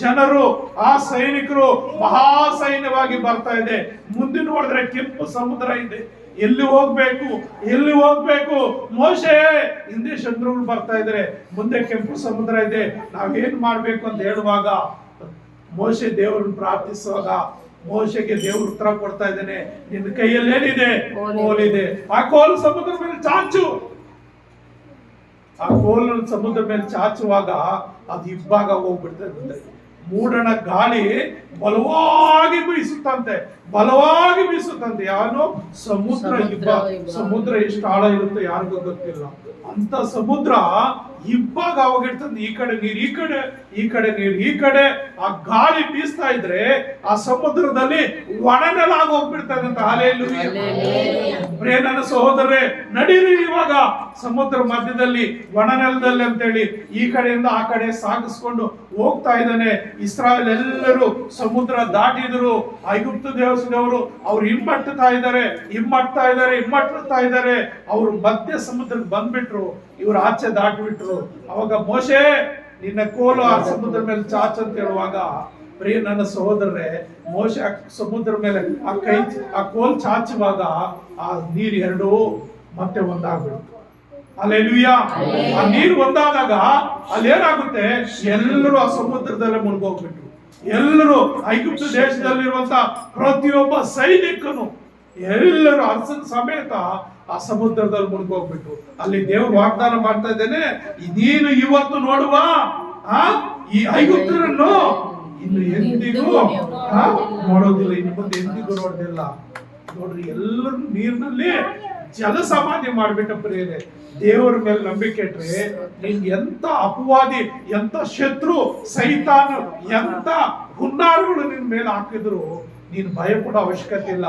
ಜನರು, ಆ ಸೈನಿಕರು ಮಹಾ ಸೈನ್ಯವಾಗಿ ಬರ್ತಾ ಇದೆ. ಮುಂದೆ ನೋಡಿದ್ರೆ ಕೆಂಪು ಸಮುದ್ರ ಇದೆ. ಎಲ್ಲಿ ಹೋಗ್ಬೇಕು, ಎಲ್ಲಿ ಹೋಗ್ಬೇಕು? ಮೋಶೆ, ಹಿಂದೆ ಶತ್ರುಗಳು ಬರ್ತಾ ಇದ್ರೆ, ಮುಂದೆ ಕೆಂಪು ಸಮುದ್ರ ಇದೆ, ನಾವೇನ್ ಮಾಡ್ಬೇಕು ಅಂತ ಹೇಳುವಾಗ ಮೋಶೆ ದೇವರನ್ನು ಪ್ರಾರ್ಥಿಸುವಾಗ ಮೋಶೆಗೆ ದೇವರು ಉತ್ತರ ಕೊಡ್ತಾ ಇದ್ದೇನೆ, ನಿನ್ನ ಕೈಯಲ್ಲಿ ಏನಿದೆ? ಕೋಲಿದೆ. ಆ ಕೋಲು ಸಮುದ್ರ ಮೇಲೆ ಚಾಚು. ಆ ಕೋಲು ಸಮುದ್ರ ಮೇಲೆ ಚಾಚುವಾಗ ಅದು ಇಬ್ಬಾಗ ಹೋಗ್ಬಿಡ್ತದೆ. ಮೂಡಣ ಗಾಳಿ ಬಲವಾಗಿ ಬೀಸುತ್ತಂತೆ, ಬಲವಾಗಿ ಬೀಸುತ್ತಂತೆ. ಯಾರೋ ಸಮುದ್ರ ಎಷ್ಟು ಆಳ ಇರುತ್ತೆ ಯಾರಿಗೂ ಗೊತ್ತಿಲ್ಲ. ಅಂತ ಸಮುದ್ರ ಇಬ್ಬಾಗ ಹೋಗಿರ್ತದೆ. ಈ ಕಡೆ ನೀರು ಈ ಕಡೆ, ಈ ಕಡೆ ನೀರು ಈ ಕಡೆ. ಆ ಗಾಳಿ ಬೀಸ್ತಾ ಇದ್ರೆ ಆ ಸಮುದ್ರದಲ್ಲಿ ಒಣನೆಲ ಹೋಗ್ಬಿಡ್ತದೆ ಅಂತ. ಹಲ್ಲೆಲೂಯಾ. ಪ್ರೇ ನನ್ನ ಸಹೋದರರೇ, ನಡೀರಿ ಇವಾಗ ಸಮುದ್ರ ಮಧ್ಯದಲ್ಲಿ ಒಣನೆಲದಲ್ಲಿ ಅಂತೇಳಿ ಈ ಕಡೆಯಿಂದ ಆ ಕಡೆ ಸಾಗಿಸ್ಕೊಂಡು ಹೋಗ್ತಾ ಇದ್ದಾನೆ. ಇಸ್ರಾಯೇಲ್ ಎಲ್ಲರೂ ಸಮುದ್ರ ದಾಟಿದ್ರು. ಐಗುಪ್ತ ದೇಶದವರು ಅವ್ರು ಹಿಮ್ಮಟ್ಟುತ್ತಾ ಇದ್ದಾರೆ, ಹಿಮ್ಮಟ್ತಾ ಇದ್ದಾರೆ, ಹಿಮ್ಮಟ್ಟುತ್ತಾ ಇದ್ದಾರೆ. ಅವರು ಮಧ್ಯ ಸಮುದ್ರಕ್ಕೆ ಬಂದ್ಬಿಟ್ರು, ಇವರು ಆಚೆ ದಾಟಿಬಿಟ್ರು. ಅವಾಗ ಮೋಶೆ, ನಿನ್ನ ಕೋಲು ಆ ಸಮುದ್ರ ಮೇಲೆ ಚಾಚ್ ಅಂತ ಹೇಳುವಾಗ, ಪ್ರಿಯ ನನ್ನ ಸಹೋದರರೇ, ಮೋಶೆ ಸಮುದ್ರ ಮೇಲೆ ಆ ಕೋಲ್ ಚಾಚುವಾಗ ಆ ನೀರು ಎರಡು ಮತ್ತೆ ಒಂದಾಗ್ಬಿಡ್ತು. ಹಲ್ಲೆಲೂಯಾ. ಆ ನೀರು ಒಂದಾದಾಗ ಅಲ್ಲೇನಾಗುತ್ತೆ, ಎಲ್ಲರೂ ಆ ಸಮುದ್ರದಲ್ಲೇ ಮುಳುಗೋಗ್ಬಿಟ್ರು. ಎಲ್ಲರೂ ಐಗುಪ್ತ ದೇಶದಲ್ಲಿರುವಂತ ಪ್ರತಿಯೊಬ್ಬ ಸೈನಿಕನು ಎಲ್ಲರೂ ಅರಸನ ಸಮೇತ ಆ ಸಮುದ್ರದಲ್ಲಿ ಮುಳುಗೋಗ್ಬಿಟ್ಟು. ಅಲ್ಲಿ ದೇವರು ವಾಗ್ದಾನ ಮಾಡ್ತಾ ಇದ್ದೇನೆ, ನೀನು ಇವತ್ತು ನೋಡುವ ಈ ಐಗುಪ್ತರನ್ನು ಇನ್ನು ಎಂದಿಗೂ ನೋಡೋದಿಲ್ಲ, ಇನ್ನು ಮುಂದೆ ಎಂದಿಗೂ ನೋಡೋದಿಲ್ಲ. ನೋಡ್ರಿ, ಎಲ್ಲರೂ ನೀರಿನಲ್ಲಿ ಜಲ ಸಮಾಧಿ ಮಾಡ್ಬಿಟ್ಟ. ಪ್ರಿಯರೇ, ದೇವರ ಮೇಲೆ ನಂಬಿಕೆ ಇಟ್ರೆ ನಿನ್ಗೆ ಎಂತ ಅಪವಾದಿ, ಎಂತ ಶತ್ರು, ಸೈತಾನ, ಎಂತ ಹುನ್ನಾರಗಳು ನಿನ್ ಮೇಲೆ ಹಾಕಿದ್ರು ನೀನು ಭಯ ಪಡೋ ಅವಶ್ಯಕತೆ ಇಲ್ಲ.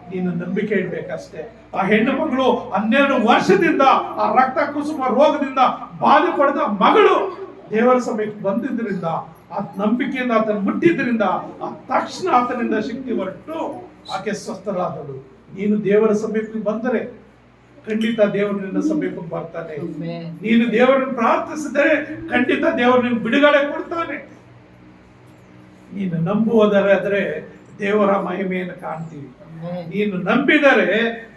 ನೀನು ನಂಬಿಕೆ ಇಡ್ಬೇಕಷ್ಟೇ. ಆ ಹೆಣ್ಣು ಮಗಳು 12 ವರ್ಷದಿಂದ ಆ ರಕ್ತ ಕುಸುಮ ರೋಗದಿಂದ ಬಾಧೆ ಪಡೆದ ಮಗಳು ದೇವರ ಸಮಯಕ್ಕೆ ಬಂದಿದ್ದರಿಂದ, ಆ ನಂಬಿಕೆಯಿಂದ ಆತನ ಮುಟ್ಟಿದ್ರಿಂದ ಆ ತಕ್ಷಣ ಆತನಿಂದ ಶಕ್ತಿ ಹೊರಟು ಆಕೆ ಸ್ವಸ್ಥರಾದಳು. ನೀನು ದೇವರ ಸಮೀಪಕ್ಕೆ ಬಂದರೆ ಖಂಡಿತ ದೇವರು ನಿನ್ನ ಸಮೀಪಕ್ಕೆ ಬರ್ತಾನೆ. ನೀನು ದೇವರನ್ನು ಪ್ರಾರ್ಥಿಸಿದರೆ ಖಂಡಿತ ದೇವರು ನಿನ್ನ ಬಿಡುಗಡೆ ಕೊಡ್ತಾನೆ. ನೀನು ನಂಬುವುದಾದರೆ ದೇವರ ಮಹಿಮೆಯನ್ನು ಕಾಣ್ತೀವಿ. ನೀನು ನಂಬಿದರೆ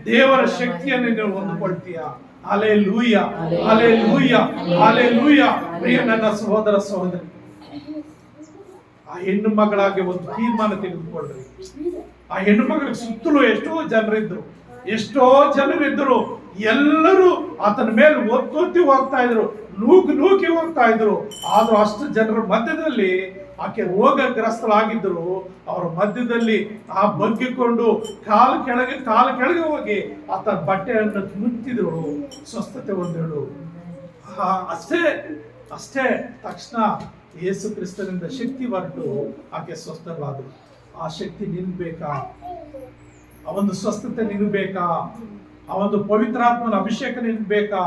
ದೇವರ ಶಕ್ತಿಯನ್ನು ನೀನು ಹೊಂದಿಕೊಳ್ತೀಯ. Hallelujah, hallelujah, hallelujah. ಪ್ರಿಯ ನನ್ನ ಸಹೋದರ ಸಹೋದರಿ, ಆ ಹೆಣ್ಣು ಮಗಳಾಗಿ ಒಂದು ತೀರ್ಮಾನ ತೆಗೆದುಕೊಳ್ಳ್ರಿ. ಆ ಹೆಣ್ಣು ಮಗಳಿಗೆ ಸುತ್ತಲೂ ಎಷ್ಟೋ ಜನರಿದ್ರು. ಎಲ್ಲರೂ ಆತನ ಮೇಲೆ ಒತ್ತೊತ್ತಿ ಹೋಗ್ತಾ ಇದ್ರು, ನೂಕಿ ಹೋಗ್ತಾ ಇದ್ರು. ಆದ್ರೂ ಅಷ್ಟು ಜನರ ಮಧ್ಯದಲ್ಲಿ ಆಕೆ ರೋಗಗ್ರಸ್ತರಾಗಿದ್ದರು. ಅವರ ಮಧ್ಯದಲ್ಲಿ ಆ ಬಗ್ಗಿಕೊಂಡು ಕಾಲು ಕೆಳಗೆ ಹೋಗಿ ಆತನ ಬಟ್ಟೆಯನ್ನು ಮುಟ್ಟಿದ್ರು, ಸ್ವಸ್ಥತೆ ಹೊಂದಿದ್ರು. ಅಷ್ಟೇ ತಕ್ಷಣ ಯೇಸು ಕ್ರಿಸ್ತನಿಂದ ಶಕ್ತಿ ಹೊರಟು ಆಕೆ ಸ್ವಸ್ಥವಾದರು. ಆ ಶಕ್ತಿ ನಿನ್ಗೆ ಬೇಕಾ? ಆ ಒಂದು ಸ್ವಸ್ಥತೆ ನಿನ್ಗೆ ಬೇಕಾ? ಆ ಒಂದು ಪವಿತ್ರಾತ್ಮನ ಅಭಿಷೇಕ ನಿನ್ಗೆ ಬೇಕಾ?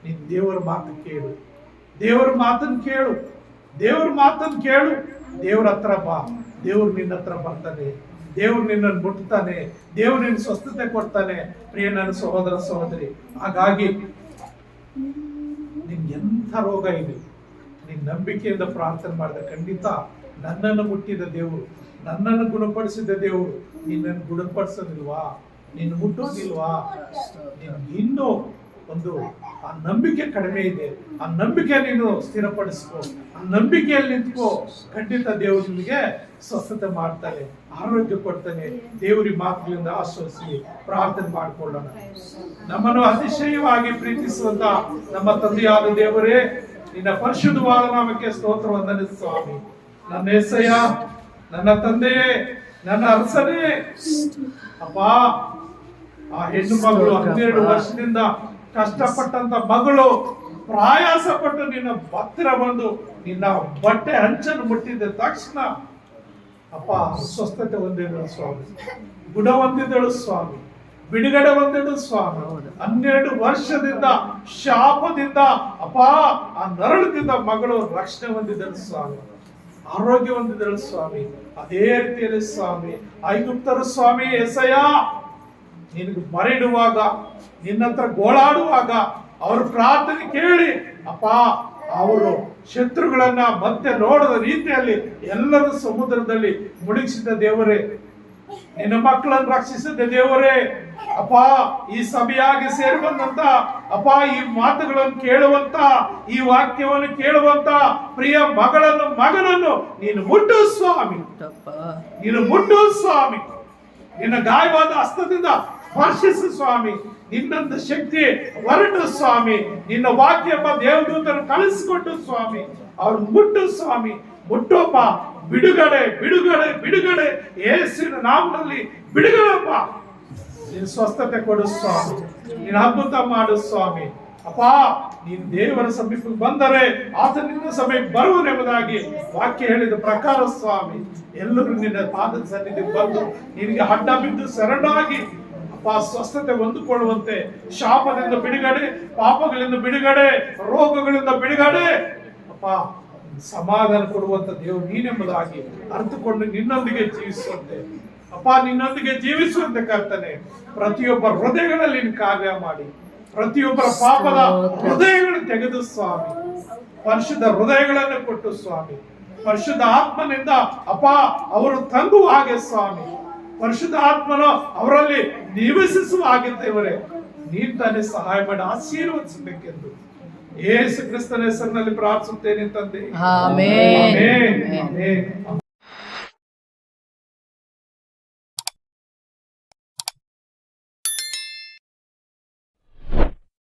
ನೀನ್ ದೇವರ ಮಾತನ್ನು ಕೇಳು, ದೇವರ ಮಾತನ್ನು ಕೇಳು, ದೇವರ ಮಾತನ್ನು ಕೇಳು. ದೇವರ ಹತ್ರ ಬಾ. ದೇವ್ರು ನಿನ್ನ ಹತ್ರ ಬರ್ತಾನೆ, ದೇವ್ರು ನಿನ್ನನ್ನು ಮುಟ್ತಾನೆ, ದೇವ್ರು ನಿನ್ನ ಸ್ವಸ್ಥತೆ ಕೊಡ್ತಾನೆ. ಪ್ರಿಯ ನನ್ನ ಸಹೋದರ ಸಹೋದರಿ, ಹಾಗಾಗಿ ನಿನ್ಗೆ ಎಂಥ ರೋಗ ಇದೆ, ನಿನ್ನ ನಂಬಿಕೆಯಿಂದ ಪ್ರಾರ್ಥನೆ ಮಾಡಿದ ಖಂಡಿತ ನನ್ನನ್ನು ಮುಟ್ಟಿದ ದೇವರು, ನನ್ನನ್ನು ಗುಣಪಡಿಸಿದ ದೇವರು ನಿನ್ನನ್ನು ಗುಣಪಡಿಸೋದಿಲ್ವಾ? ನೀನು ಮುಟ್ಟೋದಿಲ್ವಾ? ನಿನ್ಗೆ ಇನ್ನೂ ಒಂದು ಆ ನಂಬಿಕೆ ಕಡಿಮೆ ಇದೆ. ಆ ನಂಬಿಕೆ ನೀನು ಸ್ಥಿರಪಡಿಸ್ಕೋ, ಆ ನಂಬಿಕೆಯಲ್ಲಿ ನಿಂತ್ಕೋ. ಖಂಡಿತ ದೇವರು ನಿಮಗೆ ಸ್ವಸ್ಥತೆ ಮಾಡ್ತಾನೆ, ಆರೋಗ್ಯ ಕೊಡ್ತಾನೆ. ದೇವರಿ ಮಾತುಗಳಿಂದ ಆಶ್ವಸಿಸಿ ಪ್ರಾರ್ಥನೆ ಮಾಡಿಕೊಳ್ಳೋಣ. ನಮ್ಮನ್ನು ಅತಿಶಯವಾಗಿ ಪ್ರೀತಿಸುವಂತ ನಮ್ಮ ತಂದೆಯಾದ ದೇವರೇ, ನಿನ್ನ ಪರಿಶುದ್ಧವಾದ ನಾಮಕ್ಕೆ ಸ್ತೋತ್ರ ವಂದನೆ ಸ್ವಾಮಿ. ನನ್ನ యేసయ్య, ನನ್ನ ತಂದೆಯೇ, ನನ್ನ ಅರಸನೇ, ಅಪ್ಪ ಆ ಹೆಣ್ಣು ಮಗಳು 12 ವರ್ಷದಿಂದ ಕಷ್ಟಪಟ್ಟಂತ ಮಗಳು ಪ್ರಯಾಸ ಪಟ್ಟು ನಿನ್ನ ಹತ್ತಿರ ಬಂದು ನಿನ್ನ ಬಟ್ಟೆ ಹಂಚನ್ನು ಮುಟ್ಟಿದ ತಕ್ಷಣ ಅಪ್ಪ ಸ್ವಸ್ಥತೆ ಹೊಂದಿದಳು ಸ್ವಾಮಿ, ಗುಣ ಹೊಂದಿದಳು ಸ್ವಾಮಿ, ಬಿಡುಗಡೆ ಹೊಂದಿದಳು ಸ್ವಾಮಿ. 12 ವರ್ಷದಿಂದ ಶಾಪದಿಂದ ಅಪ್ಪ ಆ ನರಳದಿಂದ ಮಗಳು ರಕ್ಷಣೆ ಹೊಂದಿದಳು ಸ್ವಾಮಿ, ಆರೋಗ್ಯ ಹೊಂದಿದಳು ಸ್ವಾಮಿ. ಅದೇ ರೀತಿಯಲ್ಲಿ ಸ್ವಾಮಿ ಐಗುಪ್ತರು ಸ್ವಾಮಿ యేసయ్య ನಿನಗೆ ಮರಳುವಾಗ, ನಿನ್ನ ಹತ್ರ ಗೋಳಾಡುವಾಗ ಅವ್ರ ಪ್ರಾರ್ಥನೆ ಕೇಳಿ ಅಪ್ಪ ಅವರು ಶತ್ರುಗಳನ್ನ ಮತ್ತೆ ನೋಡದ ರೀತಿಯಲ್ಲಿ ಎಲ್ಲರೂ ಸಮುದ್ರದಲ್ಲಿ ಮುಳುಗಿಸಿದ ದೇವರೇ, ನಿನ್ನ ಮಕ್ಕಳನ್ನು ರಕ್ಷಿಸಿದ ದೇವರೇ, ಅಪ್ಪ ಈ ಸಭೆಯಾಗಿ ಸೇರಿ ಬಂದಂತ ಅಪ್ಪ ಈ ಮಾತುಗಳನ್ನು ಕೇಳುವಂತ, ಈ ವಾಕ್ಯವನ್ನು ಕೇಳುವಂತ ಪ್ರಿಯ ಮಗನನ್ನು ನೀನು ಮುಟ್ಟು ಸ್ವಾಮಿ, ನೀನು ಮುಟ್ಟು ಸ್ವಾಮಿ. ನಿನ್ನ ಗಾಯವಾದ ಹಸ್ತದಿಂದ ಸ್ಪರ್ಶಿಸು ಸ್ವಾಮಿ. ನಿನ್ನಂತ ಶಕ್ತಿ ಹೊರಟು ಸ್ವಾಮಿ. ನಿನ್ನ ವಾಕ್ಯ ದೇವದೂತರು ಕಳಿಸಿಕೊಟ್ಟು ಸ್ವಾಮಿ ಅವ್ರು ಮುಟ್ಟು ಸ್ವಾಮಿ. ಮುಟ್ಟೋಪ್ಪ, ಬಿಡುಗಡೆ ಬಿಡುಗಡೆ ಬಿಡುಗಡೆ, ಯೇಸುವಿನ ನಾಮದಲ್ಲಿ ಬಿಡುಗಡೆಪ್ಪ. ನೀನು ಸ್ವಸ್ಥತೆ ಕೊಡು ಸ್ವಾಮಿ, ನೀನು ಅದ್ಭುತ ಮಾಡು ಸ್ವಾಮಿ. ಅಪ್ಪ ನೀನು ದೇವರ ಸಮೀಪಕ್ಕೆ ಬಂದರೆ ಆತ ನಿನ್ನ ಸಮಯಕ್ಕೆ ಬರುವನೆಂಬುದಾಗಿ ವಾಕ್ಯ ಹೇಳಿದ ಪ್ರಕಾರ ಸ್ವಾಮಿ ಎಲ್ಲರೂ ನಿನ್ನ ಪಾದದ ಸನ್ನಿಧಿಗೆ ಬಂದು ನಿನಗೆ ಅಡ್ಡ ಬಿದ್ದು ಶರಣಾಗಿ ಅಪ್ಪ ಸ್ವಸ್ಥತೆ ಹೊಂದಿಕೊಳ್ಳುವಂತೆ, ಶಾಪದಿಂದ ಬಿಡುಗಡೆ, ಪಾಪಗಳಿಂದ ಬಿಡುಗಡೆ, ರೋಗಗಳಿಂದ ಬಿಡುಗಡೆ, ಅಪ್ಪ ಸಮಾಧಾನ ಕೊಡುವಂತ ದೇವರು ನೀನೆಂಬುದಾಗಿ ಅರ್ಥಕೊಂಡು ನಿನ್ನೊಂದಿಗೆ ಜೀವಿಸುವಂತೆ ಅಪ್ಪ, ನಿನ್ನೊಂದಿಗೆ ಜೀವಿಸುವಂತೆ ಕರ್ತನೆ. ಪ್ರತಿಯೊಬ್ಬ ಹೃದಯಗಳಲ್ಲಿ ನೀನು ಕಾರ್ಯ ಮಾಡಿ, ಪ್ರತಿಯೊಬ್ಬರ ಪಾಪದ ಹೃದಯಗಳನ್ನು ತೆಗೆದು ಸ್ವಾಮಿ ಪರಿಶುದ್ಧ ಹೃದಯಗಳನ್ನು ಕೊಟ್ಟು ಸ್ವಾಮಿ, ಪರಿಶುದ್ಧ ಆತ್ಮನಿಂದ ಅಪ್ಪ ಅವರು ತಂಗುವ ಹಾಗೆ ಸ್ವಾಮಿ, ಪರಿಶುದ್ಧ ಆತ್ಮನು ಅವರಲ್ಲಿ ನಿವಸಿಸುವ ಹಾಗೆ ದೇವರೇ ನೀನು ತಾನೇ ಸಹಾಯ ಮಾಡಿ ಆಶೀರ್ವದಿಸಬೇಕೆಂದು ಯೇಸು ಕ್ರಿಸ್ತನ ಹೆಸರಿನಲ್ಲಿ ಪ್ರಾರ್ಥಿಸುತ್ತೇನೆ ತಂದೆ. ಆಮೆನ್. ಆಮೆನ್. ಆಮೆನ್.